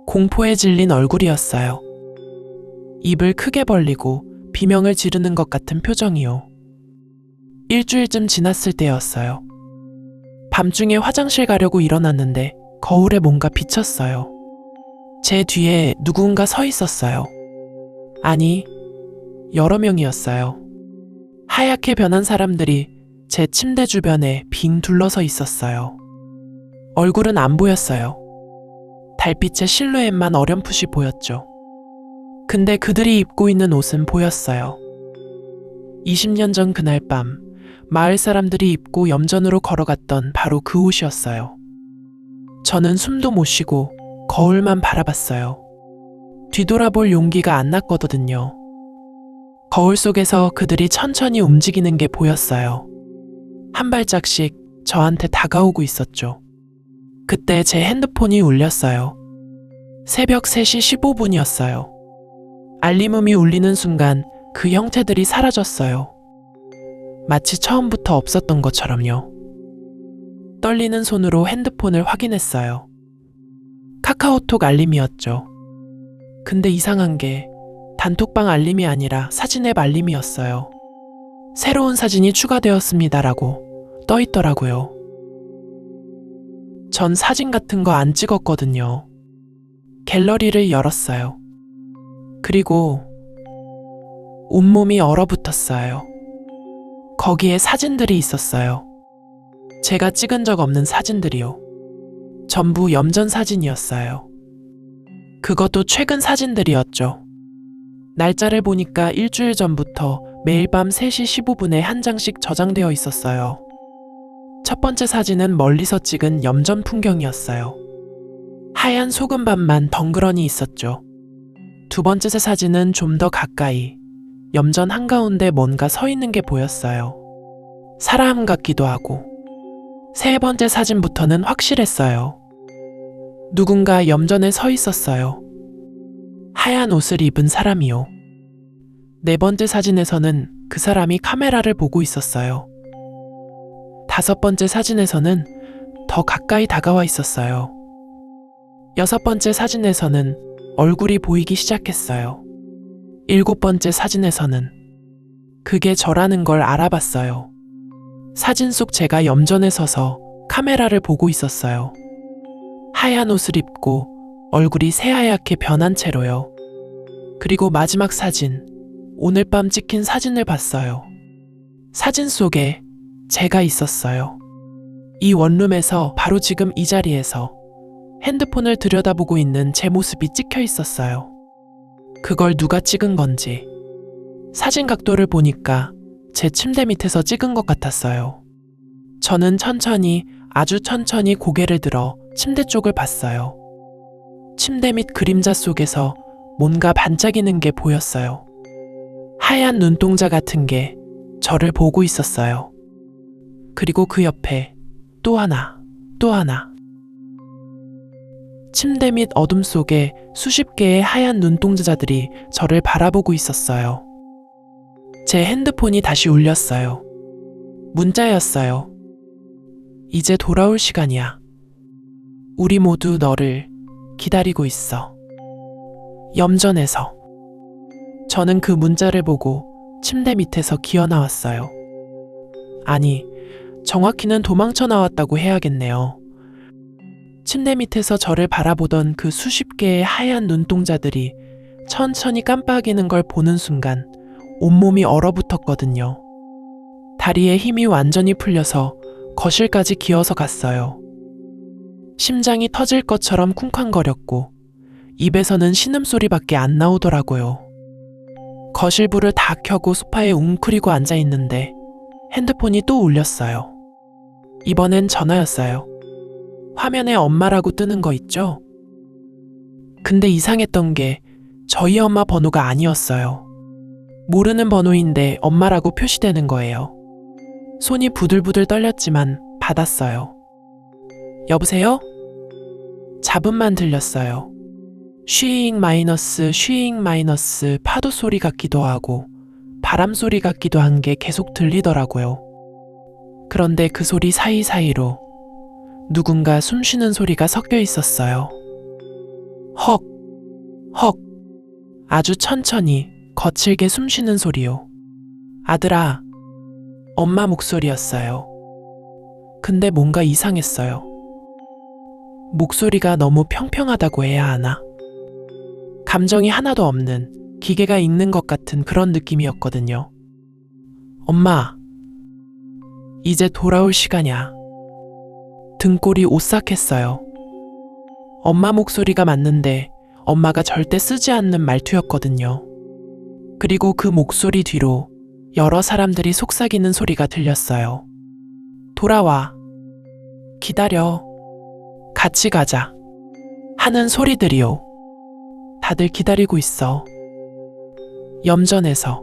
공포에 질린 얼굴이었어요. 입을 크게 벌리고 비명을 지르는 것 같은 표정이요. 일주일쯤 지났을 때였어요. 밤중에 화장실 가려고 일어났는데 거울에 뭔가 비쳤어요. 제 뒤에 누군가 서 있었어요. 아니, 여러 명이었어요. 하얗게 변한 사람들이 제 침대 주변에 빙 둘러서 있었어요. 얼굴은 안 보였어요. 달빛의 실루엣만 어렴풋이 보였죠. 근데 그들이 입고 있는 옷은 보였어요. 20년 전 그날 밤, 마을 사람들이 입고 염전으로 걸어갔던 바로 그 옷이었어요. 저는 숨도 못 쉬고 거울만 바라봤어요. 뒤돌아볼 용기가 안 났거든요. 거울 속에서 그들이 천천히 움직이는 게 보였어요. 한 발짝씩 저한테 다가오고 있었죠. 그때 제 핸드폰이 울렸어요. 새벽 3시 15분이었어요. 알림음이 울리는 순간 그 형태들이 사라졌어요. 마치 처음부터 없었던 것처럼요. 떨리는 손으로 핸드폰을 확인했어요. 카카오톡 알림이었죠. 근데 이상한 게 단톡방 알림이 아니라 사진 앱 알림이었어요. 새로운 사진이 추가되었습니다라고 떠 있더라고요. 전 사진 같은 거 안 찍었거든요. 갤러리를 열었어요. 그리고 온몸이 얼어붙었어요. 거기에 사진들이 있었어요. 제가 찍은 적 없는 사진들이요. 전부 염전 사진이었어요. 그것도 최근 사진들이었죠. 날짜를 보니까 일주일 전부터 매일 밤 3시 15분에 한 장씩 저장되어 있었어요. 첫 번째 사진은 멀리서 찍은 염전 풍경이었어요. 하얀 소금밭만 덩그러니 있었죠. 두 번째 사진은 좀 더 가까이 염전 한가운데 뭔가 서 있는 게 보였어요. 사람 같기도 하고. 세 번째 사진부터는 확실했어요. 누군가 염전에 서 있었어요. 하얀 옷을 입은 사람이요. 네 번째 사진에서는 그 사람이 카메라를 보고 있었어요. 다섯 번째 사진에서는 더 가까이 다가와 있었어요. 여섯 번째 사진에서는 얼굴이 보이기 시작했어요. 일곱 번째 사진에서는 그게 저라는 걸 알아봤어요. 사진 속 제가 염전에 서서 카메라를 보고 있었어요. 하얀 옷을 입고 얼굴이 새하얗게 변한 채로요. 그리고 마지막 사진, 오늘 밤 찍힌 사진을 봤어요. 사진 속에 제가 있었어요. 이 원룸에서 바로 지금 이 자리에서 핸드폰을 들여다보고 있는 제 모습이 찍혀 있었어요. 그걸 누가 찍은 건지. 사진 각도를 보니까 제 침대 밑에서 찍은 것 같았어요. 저는 천천히 아주 천천히 고개를 들어 침대 쪽을 봤어요. 침대 밑 그림자 속에서 뭔가 반짝이는 게 보였어요. 하얀 눈동자 같은 게 저를 보고 있었어요. 그리고 그 옆에 또 하나, 또 하나. 침대 밑 어둠 속에 수십 개의 하얀 눈동자들이 저를 바라보고 있었어요. 제 핸드폰이 다시 울렸어요. 문자였어요. 이제 돌아올 시간이야. 우리 모두 너를 기다리고 있어. 염전에서. 저는 그 문자를 보고 침대 밑에서 기어 나왔어요. 아니, 정확히는 도망쳐 나왔다고 해야겠네요. 침대 밑에서 저를 바라보던 그 수십 개의 하얀 눈동자들이 천천히 깜빡이는 걸 보는 순간 온몸이 얼어붙었거든요. 다리에 힘이 완전히 풀려서 거실까지 기어서 갔어요. 심장이 터질 것처럼 쿵쾅거렸고 입에서는 신음소리밖에 안 나오더라고요. 거실 불을 다 켜고 소파에 웅크리고 앉아있는데 핸드폰이 또 울렸어요. 이번엔 전화였어요. 화면에 엄마라고 뜨는 거 있죠? 근데 이상했던 게 저희 엄마 번호가 아니었어요. 모르는 번호인데 엄마라고 표시되는 거예요. 손이 부들부들 떨렸지만 받았어요. 여보세요? 잡음만 들렸어요. 쉬잉 마이너스 파도 소리 같기도 하고 바람 소리 같기도 한 게 계속 들리더라고요. 그런데 그 소리 사이사이로 누군가 숨쉬는 소리가 섞여 있었어요. 헉, 헉. 아주 천천히 거칠게 숨쉬는 소리요. 아들아. 엄마 목소리였어요. 근데 뭔가 이상했어요. 목소리가 너무 평평하다고 해야 하나? 감정이 하나도 없는 기계가 읽는 것 같은 그런 느낌이었거든요. 엄마, 이제 돌아올 시간이야. 등골이 오싹했어요. 엄마 목소리가 맞는데 엄마가 절대 쓰지 않는 말투였거든요. 그리고 그 목소리 뒤로 여러 사람들이 속삭이는 소리가 들렸어요. 돌아와. 기다려. 같이 가자. 하는 소리들이요. 다들 기다리고 있어. 염전에서.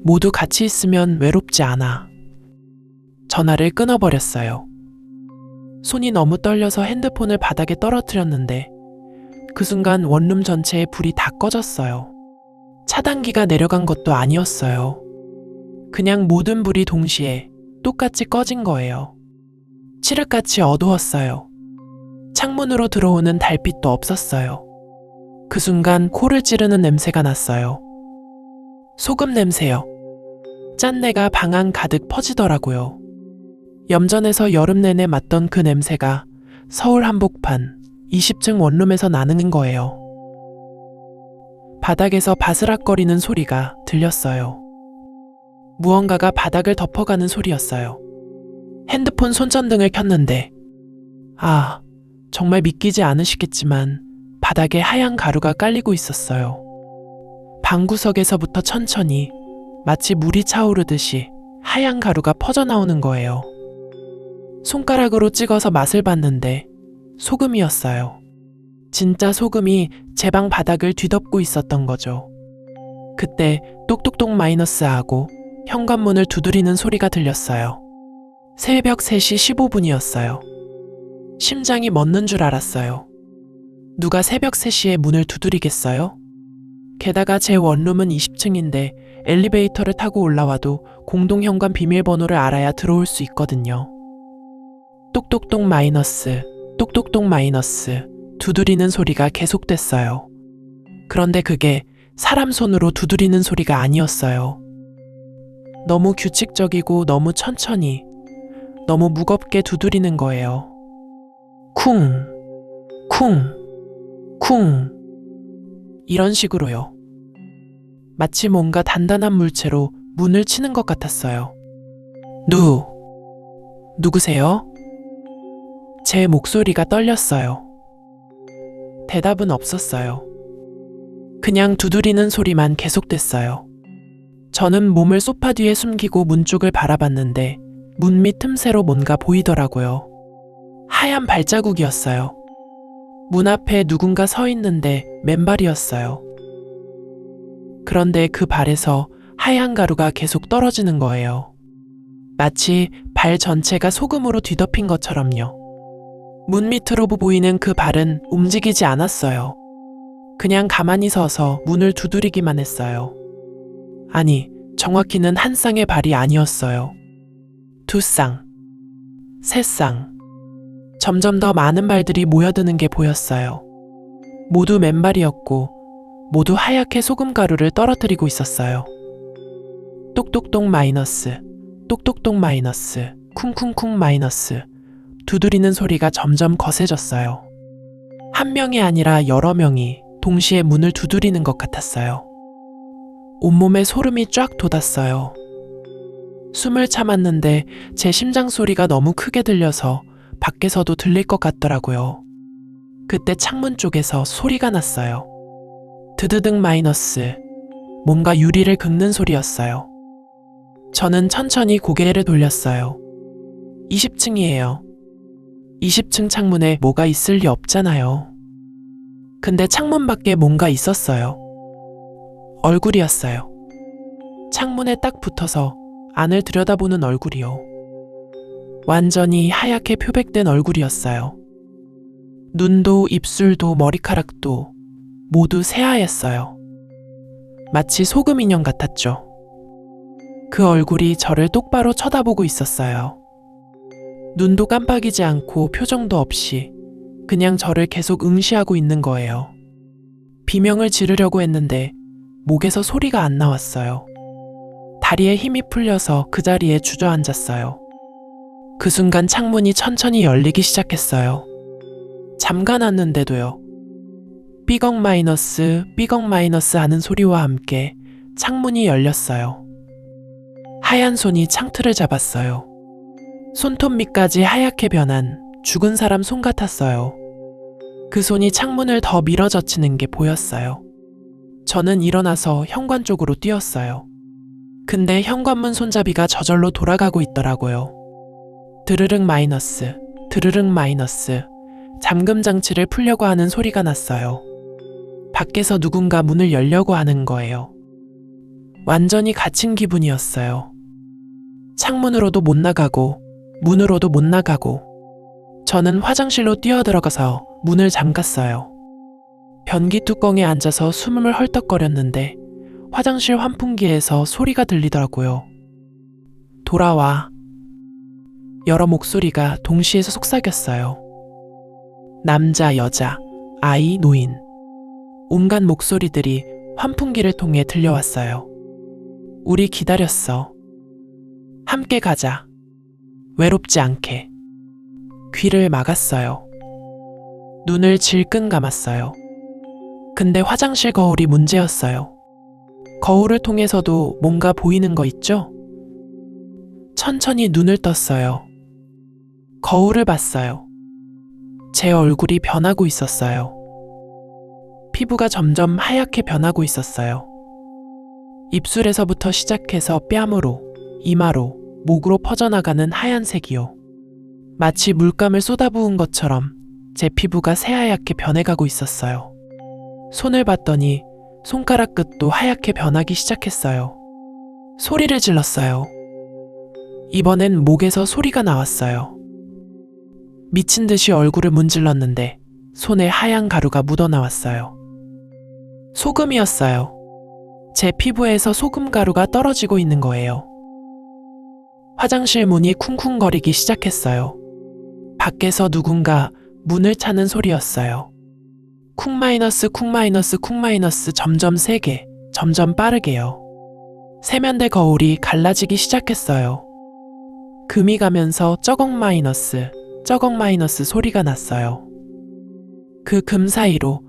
모두 같이 있으면 외롭지 않아. 전화를 끊어버렸어요. 손이 너무 떨려서 핸드폰을 바닥에 떨어뜨렸는데 그 순간 원룸 전체에 불이 다 꺼졌어요. 차단기가 내려간 것도 아니었어요. 그냥 모든 불이 동시에 똑같이 꺼진 거예요. 칠흑같이 어두웠어요. 창문으로 들어오는 달빛도 없었어요. 그 순간 코를 찌르는 냄새가 났어요. 소금 냄새요. 짠내가 방 안 가득 퍼지더라고요. 염전에서 여름 내내 맡던 그 냄새가 서울 한복판 20층 원룸에서 나는 거예요. 바닥에서 바스락거리는 소리가 들렸어요. 무언가가 바닥을 덮어가는 소리였어요. 핸드폰 손전등을 켰는데 정말 믿기지 않으시겠지만 바닥에 하얀 가루가 깔리고 있었어요. 방구석에서부터 천천히 마치 물이 차오르듯이 하얀 가루가 퍼져나오는 거예요. 손가락으로 찍어서 맛을 봤는데 소금이었어요. 진짜 소금이 제 방 바닥을 뒤덮고 있었던 거죠. 그때 똑똑똑 마이너스하고 현관문을 두드리는 소리가 들렸어요. 새벽 3시 15분이었어요. 심장이 멎는 줄 알았어요. 누가 새벽 3시에 문을 두드리겠어요? 게다가 제 원룸은 20층인데 엘리베이터를 타고 올라와도 공동현관 비밀번호를 알아야 들어올 수 있거든요. 똑똑똑 마이너스, 똑똑똑 마이너스 두드리는 소리가 계속됐어요. 그런데 그게 사람 손으로 두드리는 소리가 아니었어요. 너무 규칙적이고 너무 천천히, 너무 무겁게 두드리는 거예요. 쿵, 쿵, 쿵. 이런 식으로요. 마치 뭔가 단단한 물체로 문을 치는 것 같았어요. 누구세요? 제 목소리가 떨렸어요. 대답은 없었어요. 그냥 두드리는 소리만 계속됐어요. 저는 몸을 소파 뒤에 숨기고 문 쪽을 바라봤는데 문 밑 틈새로 뭔가 보이더라고요. 하얀 발자국이었어요. 문 앞에 누군가 서 있는데 맨발이었어요. 그런데 그 발에서 하얀 가루가 계속 떨어지는 거예요. 마치 발 전체가 소금으로 뒤덮인 것처럼요. 문 밑으로 보이는 그 발은 움직이지 않았어요. 그냥 가만히 서서 문을 두드리기만 했어요. 아니, 정확히는 한 쌍의 발이 아니었어요. 두 쌍, 세 쌍. 점점 더 많은 발들이 모여드는 게 보였어요. 모두 맨발이었고 모두 하얗게 소금가루를 떨어뜨리고 있었어요. 똑똑똑 마이너스, 똑똑똑 마이너스, 쿵쿵쿵 마이너스. 두드리는 소리가 점점 거세졌어요. 한 명이 아니라 여러 명이 동시에 문을 두드리는 것 같았어요. 온몸에 소름이 쫙 돋았어요. 숨을 참았는데 제 심장 소리가 너무 크게 들려서 밖에서도 들릴 것 같더라고요. 그때 창문 쪽에서 소리가 났어요. 드드득 마이너스. 뭔가 유리를 긁는 소리였어요. 저는 천천히 고개를 돌렸어요. 20층이에요. 20층 창문에 뭐가 있을 리 없잖아요. 근데 창문 밖에 뭔가 있었어요. 얼굴이었어요. 창문에 딱 붙어서 안을 들여다보는 얼굴이요. 완전히 하얗게 표백된 얼굴이었어요. 눈도 입술도 머리카락도 모두 새하였어요. 마치 소금 인형 같았죠. 그 얼굴이 저를 똑바로 쳐다보고 있었어요. 눈도 깜빡이지 않고 표정도 없이 그냥 저를 계속 응시하고 있는 거예요. 비명을 지르려고 했는데 목에서 소리가 안 나왔어요. 다리에 힘이 풀려서 그 자리에 주저앉았어요. 그 순간 창문이 천천히 열리기 시작했어요. 잠가놨는데도요. 삐걱 마이너스, 삐걱 마이너스 하는 소리와 함께 창문이 열렸어요. 하얀 손이 창틀을 잡았어요. 손톱 밑까지 하얗게 변한 죽은 사람 손 같았어요. 그 손이 창문을 더 밀어젖히는 게 보였어요. 저는 일어나서 현관 쪽으로 뛰었어요. 근데 현관문 손잡이가 저절로 돌아가고 있더라고요. 드르륵 마이너스, 드르륵 마이너스. 잠금 장치를 풀려고 하는 소리가 났어요. 밖에서 누군가 문을 열려고 하는 거예요. 완전히 갇힌 기분이었어요. 창문으로도 못 나가고 문으로도 못 나가고. 저는 화장실로 뛰어들어가서 문을 잠갔어요. 변기 뚜껑에 앉아서 숨을 헐떡거렸는데 화장실 환풍기에서 소리가 들리더라고요. 돌아와. 여러 목소리가 동시에 속삭였어요. 남자, 여자, 아이, 노인. 온갖 목소리들이 환풍기를 통해 들려왔어요. 우리 기다렸어. 함께 가자. 외롭지 않게. 귀를 막았어요. 눈을 질끈 감았어요. 근데 화장실 거울이 문제였어요. 거울을 통해서도 뭔가 보이는 거 있죠? 천천히 눈을 떴어요. 거울을 봤어요. 제 얼굴이 변하고 있었어요. 피부가 점점 하얗게 변하고 있었어요. 입술에서부터 시작해서 뺨으로, 이마로, 목으로 퍼져나가는 하얀색이요. 마치 물감을 쏟아부은 것처럼 제 피부가 새하얗게 변해가고 있었어요. 손을 봤더니 손가락 끝도 하얗게 변하기 시작했어요. 소리를 질렀어요. 이번엔 목에서 소리가 나왔어요. 미친 듯이 얼굴을 문질렀는데 손에 하얀 가루가 묻어나왔어요. 소금이었어요. 제 피부에서 소금 가루가 떨어지고 있는 거예요. 화장실 문이 쿵쿵거리기 시작했어요. 밖에서 누군가 문을 차는 소리였어요. 쿵 마이너스 쿵 마이너스 쿵 마이너스 점점 세게, 점점 빠르게요. 세면대 거울이 갈라지기 시작했어요. 금이 가면서 쩌걱 마이너스 소리가 났어요. 그 금 사이로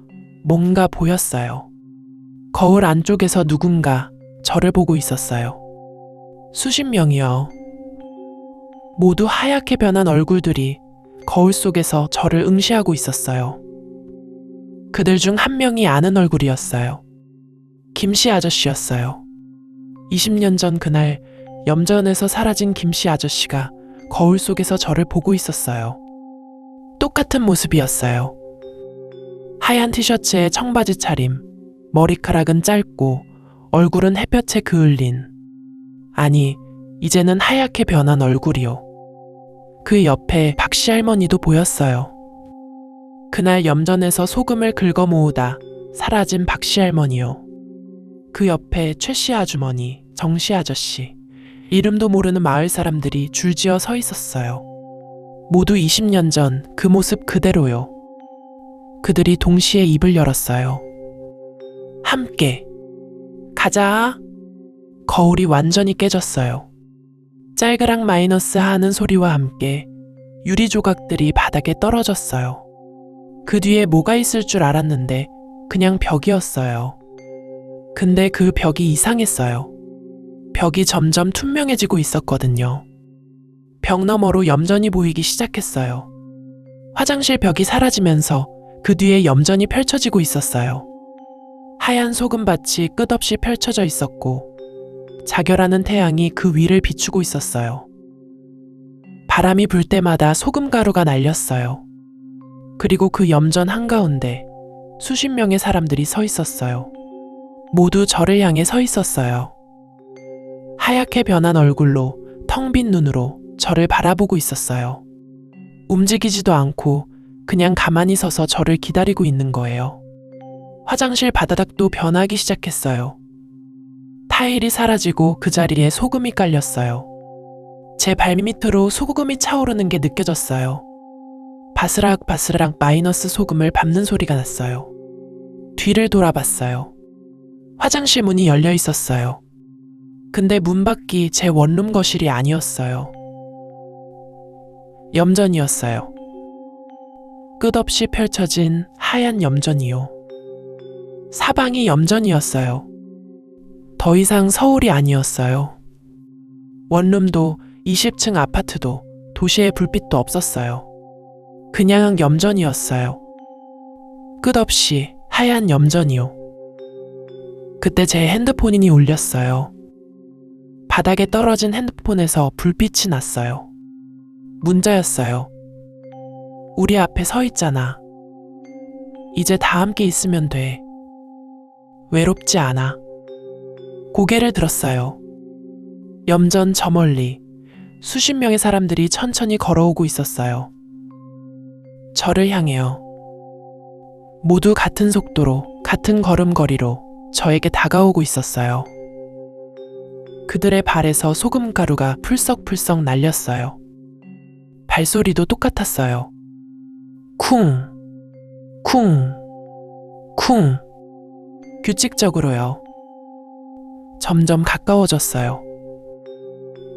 뭔가 보였어요. 거울 안쪽에서 누군가 저를 보고 있었어요. 수십 명이요. 모두 하얗게 변한 얼굴들이 거울 속에서 저를 응시하고 있었어요. 그들 중 한 명이 아는 얼굴이었어요. 김씨 아저씨였어요. 20년 전 그날 염전에서 사라진 김씨 아저씨가 거울 속에서 저를 보고 있었어요. 똑같은 모습이었어요. 하얀 티셔츠에 청바지 차림, 머리카락은 짧고 얼굴은 햇볕에 그을린, 아니, 이제는 하얗게 변한 얼굴이요. 그 옆에 박씨 할머니도 보였어요. 그날 염전에서 소금을 긁어 모으다 사라진 박씨 할머니요. 그 옆에 최씨 아주머니, 정씨 아저씨, 이름도 모르는 마을 사람들이 줄지어 서 있었어요. 모두 20년 전 그 모습 그대로요. 그들이 동시에 입을 열었어요. 함께. 가자. 거울이 완전히 깨졌어요. 짤그락 마이너스 하는 소리와 함께 유리 조각들이 바닥에 떨어졌어요. 그 뒤에 뭐가 있을 줄 알았는데 그냥 벽이었어요. 근데 그 벽이 이상했어요. 벽이 점점 투명해지고 있었거든요. 벽 너머로 염전이 보이기 시작했어요. 화장실 벽이 사라지면서 그 뒤에 염전이 펼쳐지고 있었어요. 하얀 소금밭이 끝없이 펼쳐져 있었고 자결하는 태양이 그 위를 비추고 있었어요. 바람이 불 때마다 소금가루가 날렸어요. 그리고 그 염전 한가운데 수십 명의 사람들이 서 있었어요. 모두 저를 향해 서 있었어요. 하얗게 변한 얼굴로 텅 빈 눈으로 저를 바라보고 있었어요. 움직이지도 않고 그냥 가만히 서서 저를 기다리고 있는 거예요. 화장실 바닥도 변하기 시작했어요. 타일이 사라지고 그 자리에 소금이 깔렸어요. 제 발밑으로 소금이 차오르는 게 느껴졌어요. 바스락 바스락 마이너스 소금을 밟는 소리가 났어요. 뒤를 돌아봤어요. 화장실 문이 열려 있었어요. 근데 문 밖이 제 원룸 거실이 아니었어요. 염전이었어요. 끝없이 펼쳐진 하얀 염전이요. 사방이 염전이었어요. 더 이상 서울이 아니었어요. 원룸도 20층 아파트도 도시의 불빛도 없었어요. 그냥 염전이었어요. 끝없이 하얀 염전이요. 그때 제 핸드폰이 울렸어요. 바닥에 떨어진 핸드폰에서 불빛이 났어요. 문자였어요. 우리 앞에 서 있잖아. 이제 다 함께 있으면 돼. 외롭지 않아. 고개를 들었어요. 염전 저 멀리 수십 명의 사람들이 천천히 걸어오고 있었어요. 저를 향해요. 모두 같은 속도로, 같은 걸음걸이로 저에게 다가오고 있었어요. 그들의 발에서 소금가루가 풀썩풀썩 날렸어요. 발소리도 똑같았어요. 쿵, 쿵, 쿵. 규칙적으로요. 점점 가까워졌어요.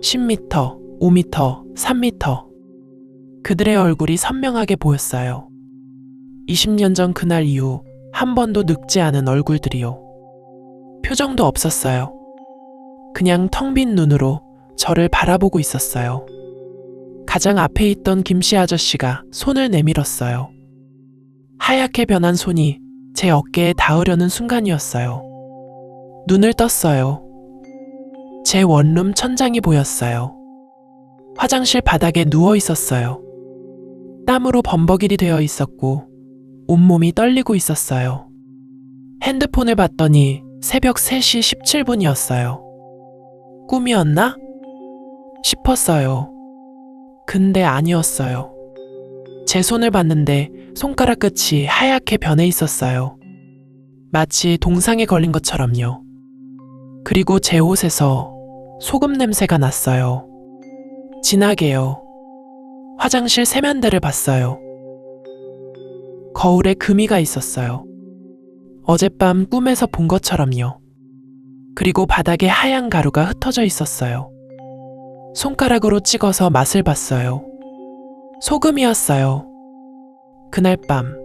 10m, 5m, 3m. 그들의 얼굴이 선명하게 보였어요. 20년 전 그날 이후 한 번도 늙지 않은 얼굴들이요. 표정도 없었어요. 그냥 텅 빈 눈으로 저를 바라보고 있었어요. 가장 앞에 있던 김씨 아저씨가 손을 내밀었어요. 하얗게 변한 손이 제 어깨에 닿으려는 순간이었어요. 눈을 떴어요. 제 원룸 천장이 보였어요. 화장실 바닥에 누워 있었어요. 땀으로 범벅일이 되어 있었고 온몸이 떨리고 있었어요. 핸드폰을 봤더니 새벽 3시 17분이었어요. 꿈이었나? 싶었어요. 근데 아니었어요. 제 손을 봤는데 손가락 끝이 하얗게 변해 있었어요. 마치 동상에 걸린 것처럼요. 그리고 제 옷에서 소금 냄새가 났어요. 진하게요. 화장실 세면대를 봤어요. 거울에 금이가 있었어요. 어젯밤 꿈에서 본 것처럼요. 그리고 바닥에 하얀 가루가 흩어져 있었어요. 손가락으로 찍어서 맛을 봤어요. 소금이었어요. 그날 밤,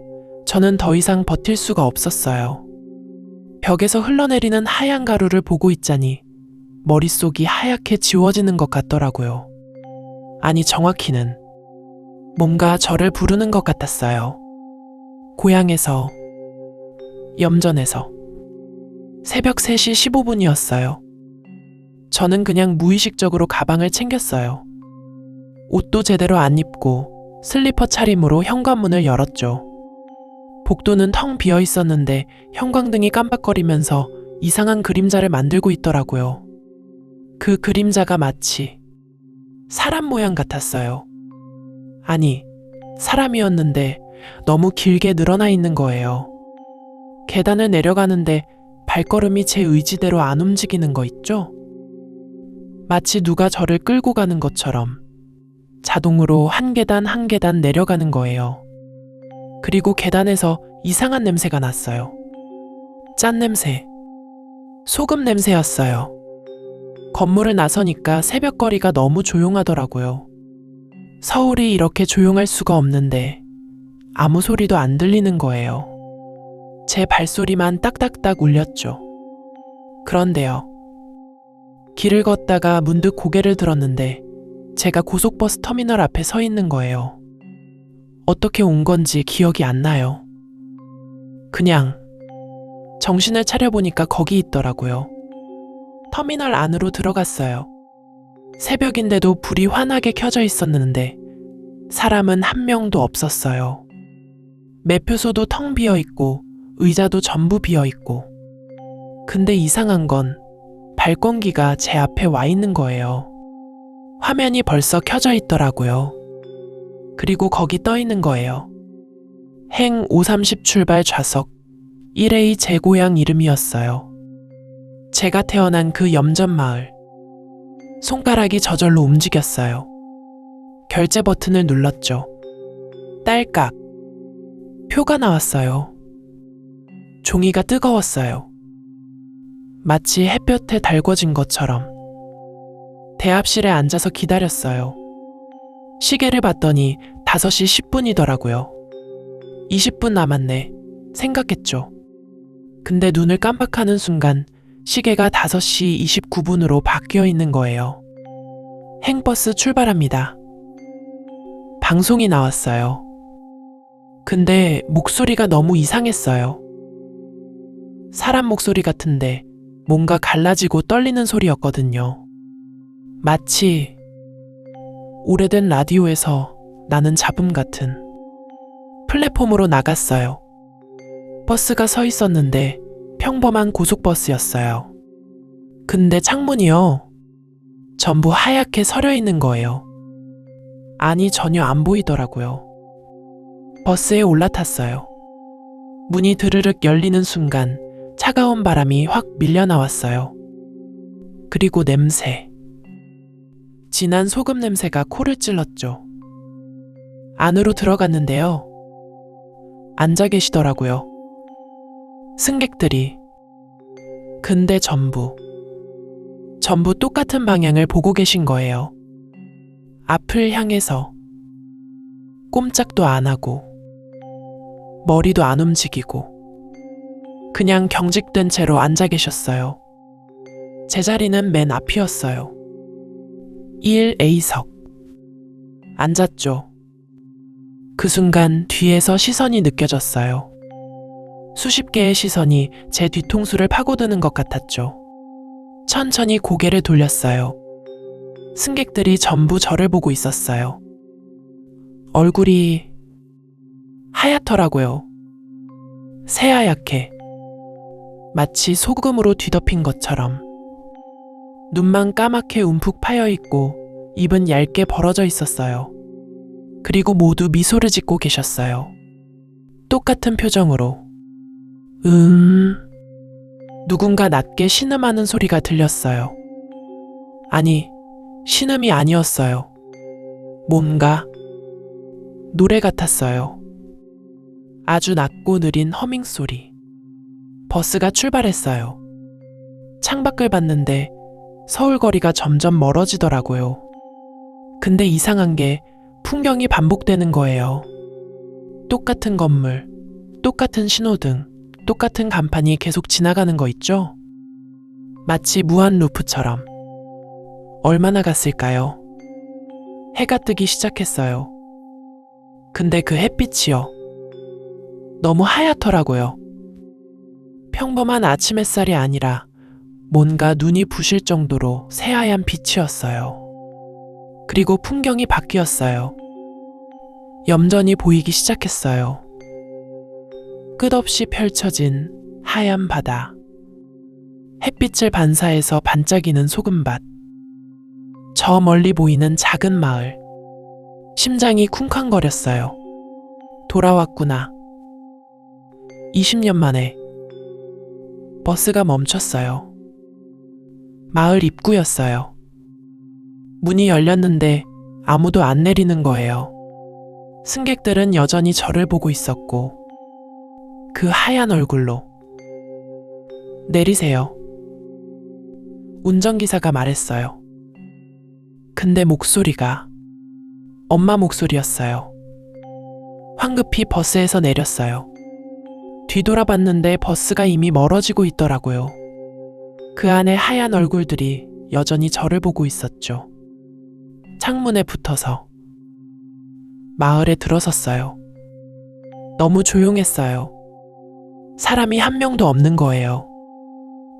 저는 더 이상 버틸 수가 없었어요. 벽에서 흘러내리는 하얀 가루를 보고 있자니 머릿속이 하얗게 지워지는 것 같더라고요. 아니, 정확히는 뭔가 저를 부르는 것 같았어요. 고향에서, 염전에서. 새벽 3시 15분이었어요. 저는 그냥 무의식적으로 가방을 챙겼어요. 옷도 제대로 안 입고 슬리퍼 차림으로 현관문을 열었죠. 복도는 텅 비어 있었는데 형광등이 깜빡거리면서 이상한 그림자를 만들고 있더라고요. 그 그림자가 마치 사람 모양 같았어요. 아니, 사람이었는데 너무 길게 늘어나 있는 거예요. 계단을 내려가는데 발걸음이 제 의지대로 안 움직이는 거 있죠? 마치 누가 저를 끌고 가는 것처럼 자동으로 한 계단 한 계단 내려가는 거예요. 그리고 계단에서 이상한 냄새가 났어요. 짠 냄새. 소금 냄새였어요. 건물을 나서니까 새벽거리가 너무 조용하더라고요. 서울이 이렇게 조용할 수가 없는데 아무 소리도 안 들리는 거예요. 제 발소리만 딱딱딱 울렸죠. 그런데요. 길을 걷다가 문득 고개를 들었는데 제가 고속버스 터미널 앞에 서 있는 거예요. 어떻게 온 건지 기억이 안 나요. 그냥 정신을 차려보니까 거기 있더라고요. 터미널 안으로 들어갔어요. 새벽인데도 불이 환하게 켜져 있었는데 사람은 한 명도 없었어요. 매표소도 텅 비어 있고 의자도 전부 비어 있고. 근데 이상한 건 발권기가 제 앞에 와 있는 거예요. 화면이 벌써 켜져 있더라고요. 그리고 거기 떠 있는 거예요. 행 530 출발 좌석 1A 제 고향 이름이었어요. 제가 태어난 그 염전마을. 손가락이 저절로 움직였어요. 결제 버튼을 눌렀죠. 딸깍. 표가 나왔어요. 종이가 뜨거웠어요. 마치 햇볕에 달궈진 것처럼. 대합실에 앉아서 기다렸어요. 시계를 봤더니 5시 10분이더라고요. 20분 남았네 생각했죠. 근데 눈을 깜빡하는 순간 시계가 5시 29분으로 바뀌어 있는 거예요. 행버스 출발합니다. 방송이 나왔어요. 근데 목소리가 너무 이상했어요. 사람 목소리 같은데 뭔가 갈라지고 떨리는 소리였거든요. 마치 오래된 라디오에서 나는 잡음 같은. 플랫폼으로 나갔어요. 버스가 서 있었는데 평범한 고속버스였어요. 근데 창문이요. 전부 하얗게 서려 있는 거예요. 아니, 전혀 안 보이더라고요. 버스에 올라탔어요. 문이 드르륵 열리는 순간 차가운 바람이 확 밀려 나왔어요. 그리고 냄새. 진한 소금 냄새가 코를 찔렀죠. 안으로 들어갔는데요. 앉아 계시더라고요. 승객들이. 근데 전부 똑같은 방향을 보고 계신 거예요. 앞을 향해서. 꼼짝도 안 하고 머리도 안 움직이고 그냥 경직된 채로 앉아 계셨어요. 제 자리는 맨 앞이었어요. 1A석. 앉았죠. 그 순간 뒤에서 시선이 느껴졌어요. 수십 개의 시선이 제 뒤통수를 파고드는 것 같았죠. 천천히 고개를 돌렸어요. 승객들이 전부 저를 보고 있었어요. 얼굴이 하얗더라고요. 새하얗게. 마치 소금으로 뒤덮인 것처럼. 눈만 까맣게 움푹 파여 있고 입은 얇게 벌어져 있었어요. 그리고 모두 미소를 짓고 계셨어요. 똑같은 표정으로. 누군가 낮게 신음하는 소리가 들렸어요. 아니, 신음이 아니었어요. 뭔가 노래 같았어요. 아주 낮고 느린 허밍 소리. 버스가 출발했어요. 창밖을 봤는데 서울 거리가 점점 멀어지더라고요. 근데 이상한 게 풍경이 반복되는 거예요. 똑같은 건물, 똑같은 신호등, 똑같은 간판이 계속 지나가는 거 있죠? 마치 무한 루프처럼. 얼마나 갔을까요? 해가 뜨기 시작했어요. 근데 그 햇빛이요. 너무 하얗더라고요. 평범한 아침 햇살이 아니라 뭔가 눈이 부실 정도로 새하얀 빛이었어요. 그리고 풍경이 바뀌었어요. 염전이 보이기 시작했어요. 끝없이 펼쳐진 하얀 바다. 햇빛을 반사해서 반짝이는 소금밭. 저 멀리 보이는 작은 마을. 심장이 쿵쾅거렸어요. 돌아왔구나. 20년 만에. 버스가 멈췄어요. 마을 입구였어요. 문이 열렸는데 아무도 안 내리는 거예요. 승객들은 여전히 저를 보고 있었고, 그 하얀 얼굴로. 내리세요. 운전기사가 말했어요. 근데 목소리가 엄마 목소리였어요. 황급히 버스에서 내렸어요. 뒤돌아봤는데 버스가 이미 멀어지고 있더라고요. 그 안에 하얀 얼굴들이 여전히 저를 보고 있었죠. 창문에 붙어서. 마을에 들어섰어요. 너무 조용했어요. 사람이 한 명도 없는 거예요.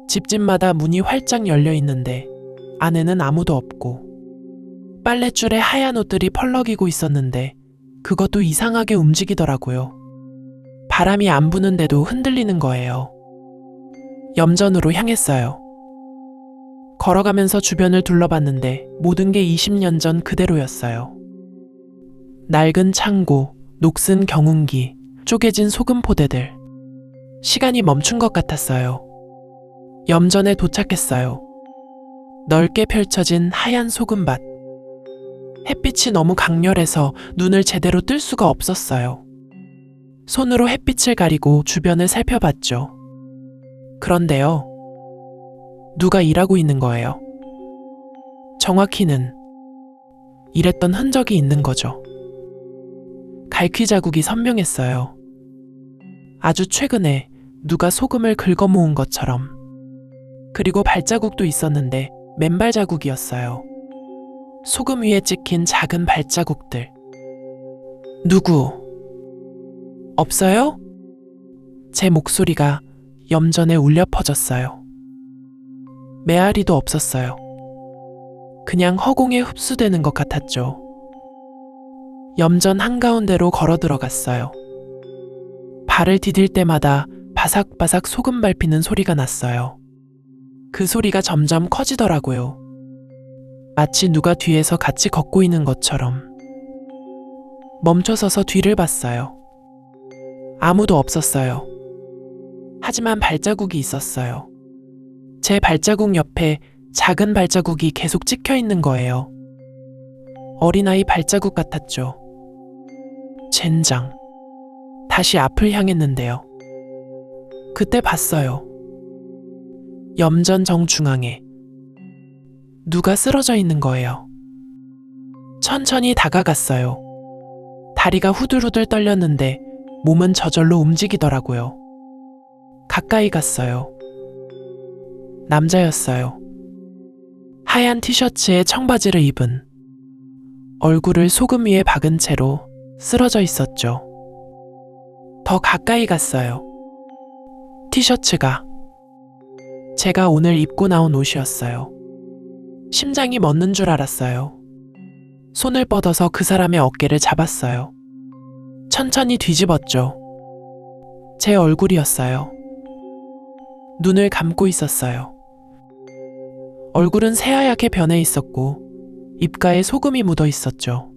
집집마다 문이 활짝 열려 있는데 안에는 아무도 없고, 빨랫줄에 하얀 옷들이 펄럭이고 있었는데 그것도 이상하게 움직이더라고요. 바람이 안 부는데도 흔들리는 거예요. 염전으로 향했어요. 걸어가면서 주변을 둘러봤는데 모든 게 20년 전 그대로였어요. 낡은 창고, 녹슨 경운기, 쪼개진 소금 포대들. 시간이 멈춘 것 같았어요. 염전에 도착했어요. 넓게 펼쳐진 하얀 소금밭. 햇빛이 너무 강렬해서 눈을 제대로 뜰 수가 없었어요. 손으로 햇빛을 가리고 주변을 살펴봤죠. 그런데요, 누가 일하고 있는 거예요. 정확히는 일했던 흔적이 있는 거죠. 갈퀴 자국이 선명했어요. 아주 최근에 누가 소금을 긁어 모은 것처럼. 그리고 발자국도 있었는데 맨발 자국이었어요. 소금 위에 찍힌 작은 발자국들. 누구? 없어요? 제 목소리가 염전에 울려 퍼졌어요. 메아리도 없었어요. 그냥 허공에 흡수되는 것 같았죠. 염전 한가운데로 걸어 들어갔어요. 발을 디딜 때마다 바삭바삭 소금 밟히는 소리가 났어요. 그 소리가 점점 커지더라고요. 마치 누가 뒤에서 같이 걷고 있는 것처럼. 멈춰서서 뒤를 봤어요. 아무도 없었어요. 하지만 발자국이 있었어요. 제 발자국 옆에 작은 발자국이 계속 찍혀 있는 거예요. 어린아이 발자국 같았죠. 젠장. 다시 앞을 향했는데요. 그때 봤어요. 염전 정중앙에 누가 쓰러져 있는 거예요. 천천히 다가갔어요. 다리가 후들후들 떨렸는데 몸은 저절로 움직이더라고요. 가까이 갔어요. 남자였어요. 하얀 티셔츠에 청바지를 입은, 얼굴을 소금 위에 박은 채로 쓰러져 있었죠. 더 가까이 갔어요. 티셔츠가 제가 오늘 입고 나온 옷이었어요. 심장이 멎는 줄 알았어요. 손을 뻗어서 그 사람의 어깨를 잡았어요. 천천히 뒤집었죠. 제 얼굴이었어요. 눈을 감고 있었어요. 얼굴은 새하얗게 변해 있었고 입가에 소금이 묻어 있었죠.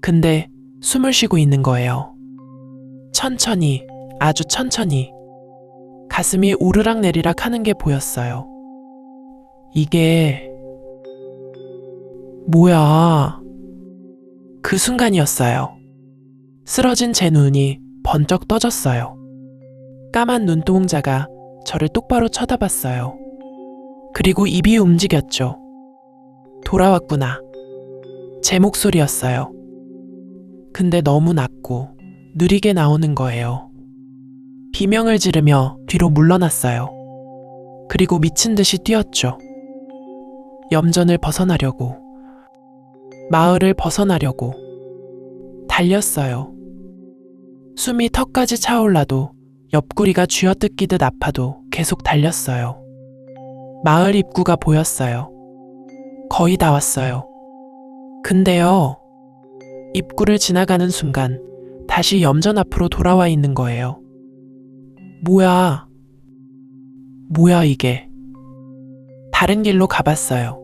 근데 숨을 쉬고 있는 거예요. 천천히, 아주 천천히. 가슴이 오르락 내리락 하는 게 보였어요. 이게 뭐야? 그 순간이었어요. 쓰러진 제 눈이 번쩍 떠졌어요. 까만 눈동자가 저를 똑바로 쳐다봤어요. 그리고 입이 움직였죠. 돌아왔구나. 제 목소리였어요. 근데 너무 낮고 느리게 나오는 거예요. 비명을 지르며 뒤로 물러났어요. 그리고 미친 듯이 뛰었죠. 염전을 벗어나려고, 마을을 벗어나려고 달렸어요. 숨이 턱까지 차올라도 옆구리가 쥐어뜯기듯 아파도 계속 달렸어요. 마을 입구가 보였어요. 거의 다 왔어요. 근데요, 입구를 지나가는 순간 다시 염전 앞으로 돌아와 있는 거예요. 뭐야 이게. 다른 길로 가봤어요.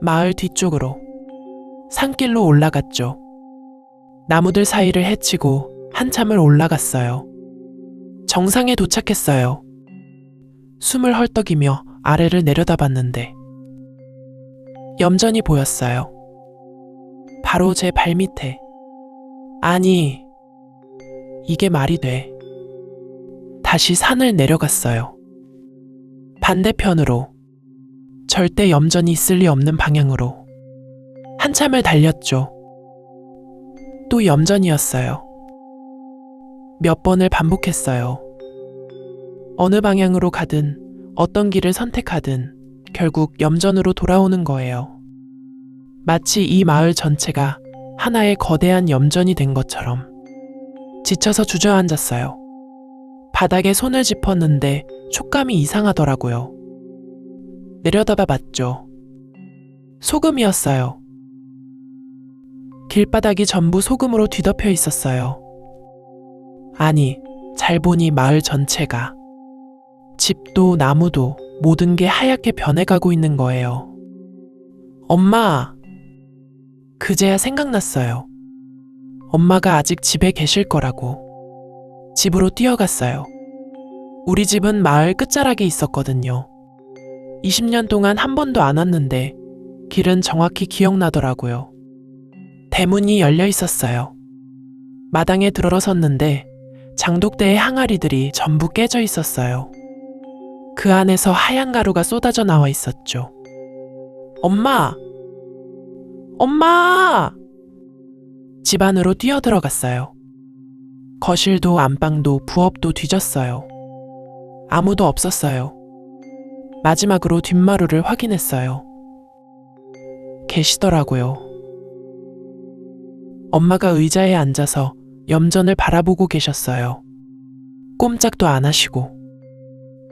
마을 뒤쪽으로. 산길로 올라갔죠. 나무들 사이를 헤치고 한참을 올라갔어요. 정상에 도착했어요. 숨을 헐떡이며 아래를 내려다봤는데 염전이 보였어요. 바로 제 발밑에. 아니, 이게 말이 돼. 다시 산을 내려갔어요. 반대편으로. 절대 염전이 있을 리 없는 방향으로. 한참을 달렸죠. 또 염전이었어요. 몇 번을 반복했어요. 어느 방향으로 가든 어떤 길을 선택하든 결국 염전으로 돌아오는 거예요. 마치 이 마을 전체가 하나의 거대한 염전이 된 것처럼. 지쳐서 주저앉았어요. 바닥에 손을 짚었는데 촉감이 이상하더라고요. 내려다봐 봤죠. 소금이었어요. 길바닥이 전부 소금으로 뒤덮여 있었어요. 아니, 잘 보니 마을 전체가, 집도 나무도 모든 게 하얗게 변해가고 있는 거예요. 엄마! 그제야 생각났어요. 엄마가 아직 집에 계실 거라고. 집으로 뛰어갔어요. 우리 집은 마을 끝자락에 있었거든요. 20년 동안 한 번도 안 왔는데 길은 정확히 기억나더라고요. 대문이 열려 있었어요. 마당에 들어섰는데 장독대의 항아리들이 전부 깨져 있었어요. 그 안에서 하얀 가루가 쏟아져 나와 있었죠. 엄마! 엄마! 집 안으로 뛰어들어갔어요. 거실도 안방도 부엌도 뒤졌어요. 아무도 없었어요. 마지막으로 뒷마루를 확인했어요. 계시더라고요. 엄마가 의자에 앉아서 염전을 바라보고 계셨어요. 꼼짝도 안 하시고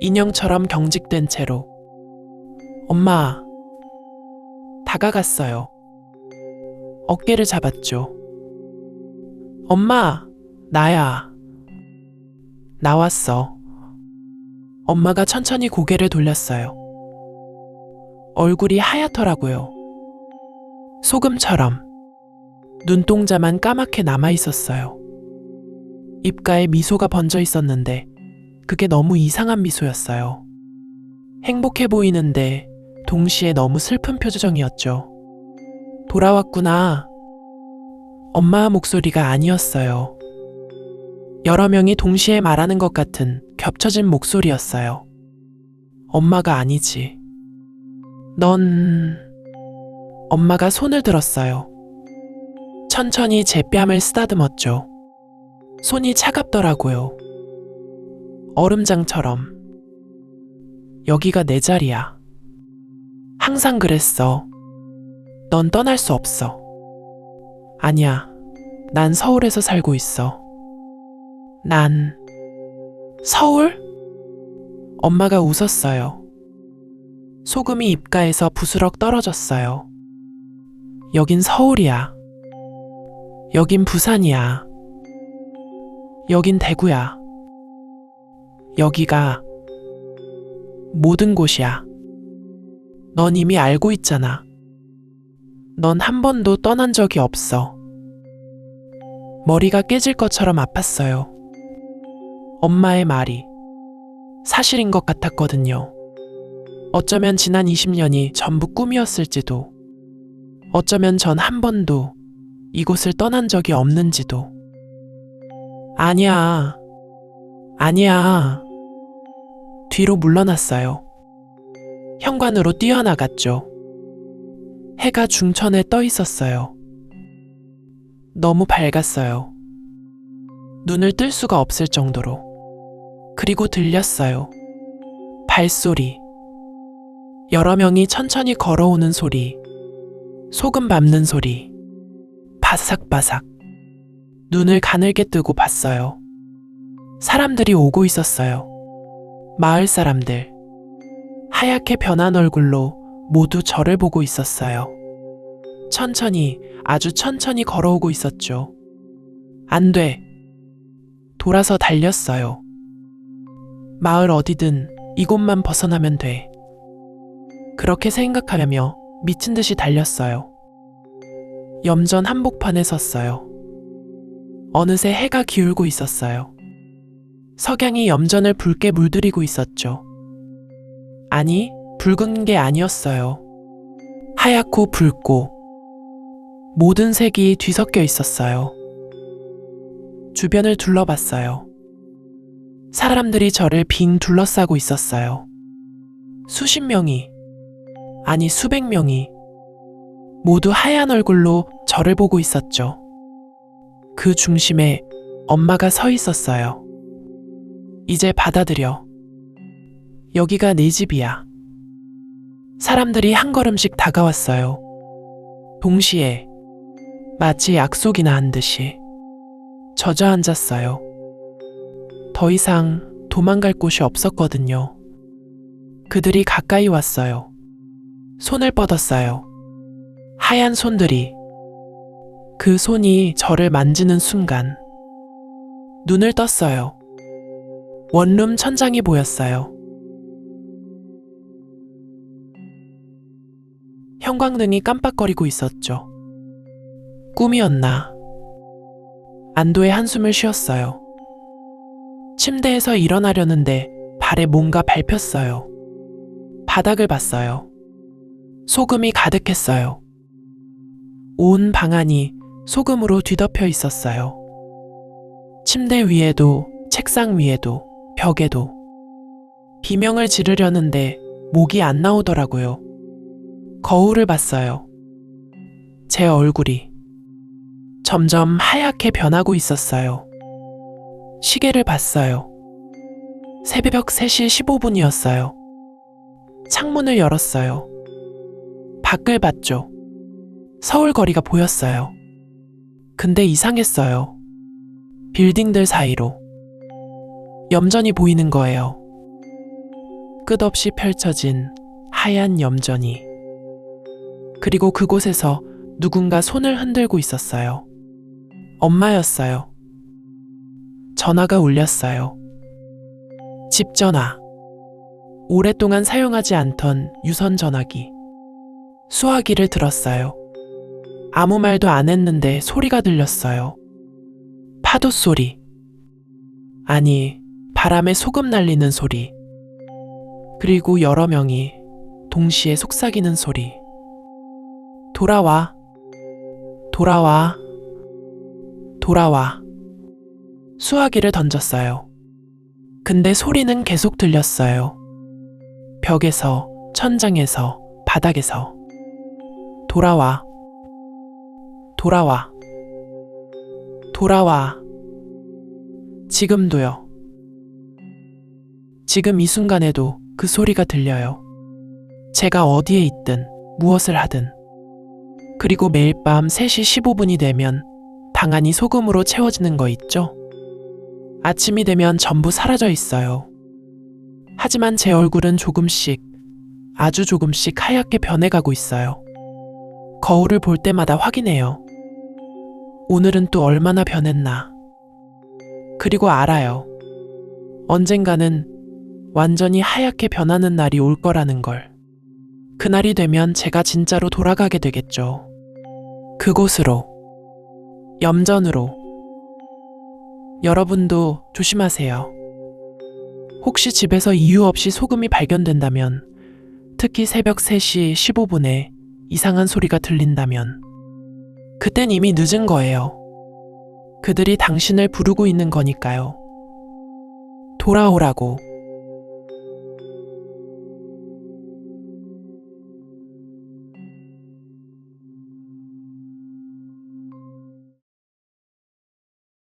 인형처럼 경직된 채로. 엄마. 다가갔어요. 어깨를 잡았죠. 엄마, 나야. 나왔어. 엄마가 천천히 고개를 돌렸어요. 얼굴이 하얗더라고요. 소금처럼. 눈동자만 까맣게 남아 있었어요. 입가에 미소가 번져 있었는데 그게 너무 이상한 미소였어요. 행복해 보이는데 동시에 너무 슬픈 표정이었죠. 돌아왔구나. 엄마 목소리가 아니었어요. 여러 명이 동시에 말하는 것 같은 겹쳐진 목소리였어요. 엄마가 아니지. 넌... 엄마가 손을 들었어요. 천천히 제 뺨을 쓰다듬었죠. 손이 차갑더라고요. 얼음장처럼. 여기가 내 자리야. 항상 그랬어. 넌 떠날 수 없어. 아니야. 난 서울에서 살고 있어. 난... 서울? 엄마가 웃었어요. 소금이 입가에서 부스럭 떨어졌어요. 여긴 서울이야. 여긴 부산이야. 여긴 대구야. 여기가 모든 곳이야. 넌 이미 알고 있잖아. 넌 한 번도 떠난 적이 없어. 머리가 깨질 것처럼 아팠어요. 엄마의 말이 사실인 것 같았거든요. 어쩌면 지난 20년이 전부 꿈이었을지도, 어쩌면 전 한 번도 이곳을 떠난 적이 없는지도. 아니야. 아니야. 뒤로 물러났어요. 현관으로 뛰어나갔죠. 해가 중천에 떠 있었어요. 너무 밝았어요. 눈을 뜰 수가 없을 정도로. 그리고 들렸어요. 발소리. 여러 명이 천천히 걸어오는 소리. 소금 밟는 소리. 바삭바삭. 눈을 가늘게 뜨고 봤어요. 사람들이 오고 있었어요. 마을 사람들. 하얗게 변한 얼굴로 모두 저를 보고 있었어요. 천천히, 아주 천천히 걸어오고 있었죠. 안 돼. 돌아서 달렸어요. 마을 어디든 이곳만 벗어나면 돼. 그렇게 생각하며 미친 듯이 달렸어요. 염전 한복판에 섰어요. 어느새 해가 기울고 있었어요. 석양이 염전을 붉게 물들이고 있었죠. 아니, 붉은 게 아니었어요. 하얗고 붉고 모든 색이 뒤섞여 있었어요. 주변을 둘러봤어요. 사람들이 저를 빙 둘러싸고 있었어요. 수십 명이, 아니 수백 명이 모두 하얀 얼굴로 저를 보고 있었죠. 그 중심에 엄마가 서 있었어요. 이제 받아들여. 여기가 내 집이야. 사람들이 한 걸음씩 다가왔어요. 동시에 마치 약속이나 한 듯이 젖어앉았어요. 더 이상 도망갈 곳이 없었거든요. 그들이 가까이 왔어요. 손을 뻗었어요. 하얀 손들이. 그 손이 저를 만지는 순간 눈을 떴어요. 원룸 천장이 보였어요. 형광등이 깜빡거리고 있었죠. 꿈이었나? 안도의 한숨을 쉬었어요. 침대에서 일어나려는데 발에 뭔가 밟혔어요. 바닥을 봤어요. 소금이 가득했어요. 온 방안이 소금으로 뒤덮여 있었어요. 침대 위에도, 책상 위에도, 벽에도. 비명을 지르려는데 목이 안 나오더라고요. 거울을 봤어요. 제 얼굴이 점점 하얗게 변하고 있었어요. 시계를 봤어요. 새벽 3시 15분이었어요. 창문을 열었어요. 밖을 봤죠. 서울 거리가 보였어요. 근데 이상했어요. 빌딩들 사이로 염전이 보이는 거예요. 끝없이 펼쳐진 하얀 염전이. 그리고 그곳에서 누군가 손을 흔들고 있었어요. 엄마였어요. 전화가 울렸어요. 집 전화. 오랫동안 사용하지 않던 유선 전화기. 수화기를 들었어요. 아무 말도 안 했는데 소리가 들렸어요. 파도 소리. 아니, 바람에 소금 날리는 소리. 그리고 여러 명이 동시에 속삭이는 소리. 돌아와. 돌아와. 돌아와. 수화기를 던졌어요. 근데 소리는 계속 들렸어요. 벽에서, 천장에서, 바닥에서. 돌아와. 돌아와. 돌아와. 지금도요. 지금 이 순간에도 그 소리가 들려요. 제가 어디에 있든 무엇을 하든. 그리고 매일 밤 3시 15분이 되면 방 안이 소금으로 채워지는 거 있죠? 아침이 되면 전부 사라져 있어요. 하지만 제 얼굴은 조금씩, 아주 조금씩 하얗게 변해가고 있어요. 거울을 볼 때마다 확인해요. 오늘은 또 얼마나 변했나. 그리고 알아요. 언젠가는 완전히 하얗게 변하는 날이 올 거라는 걸. 그날이 되면 제가 진짜로 돌아가게 되겠죠. 그곳으로. 염전으로. 여러분도 조심하세요. 혹시 집에서 이유 없이 소금이 발견된다면, 특히 새벽 3시 15분에 이상한 소리가 들린다면, 그땐 이미 늦은 거예요. 그들이 당신을 부르고 있는 거니까요. 돌아오라고.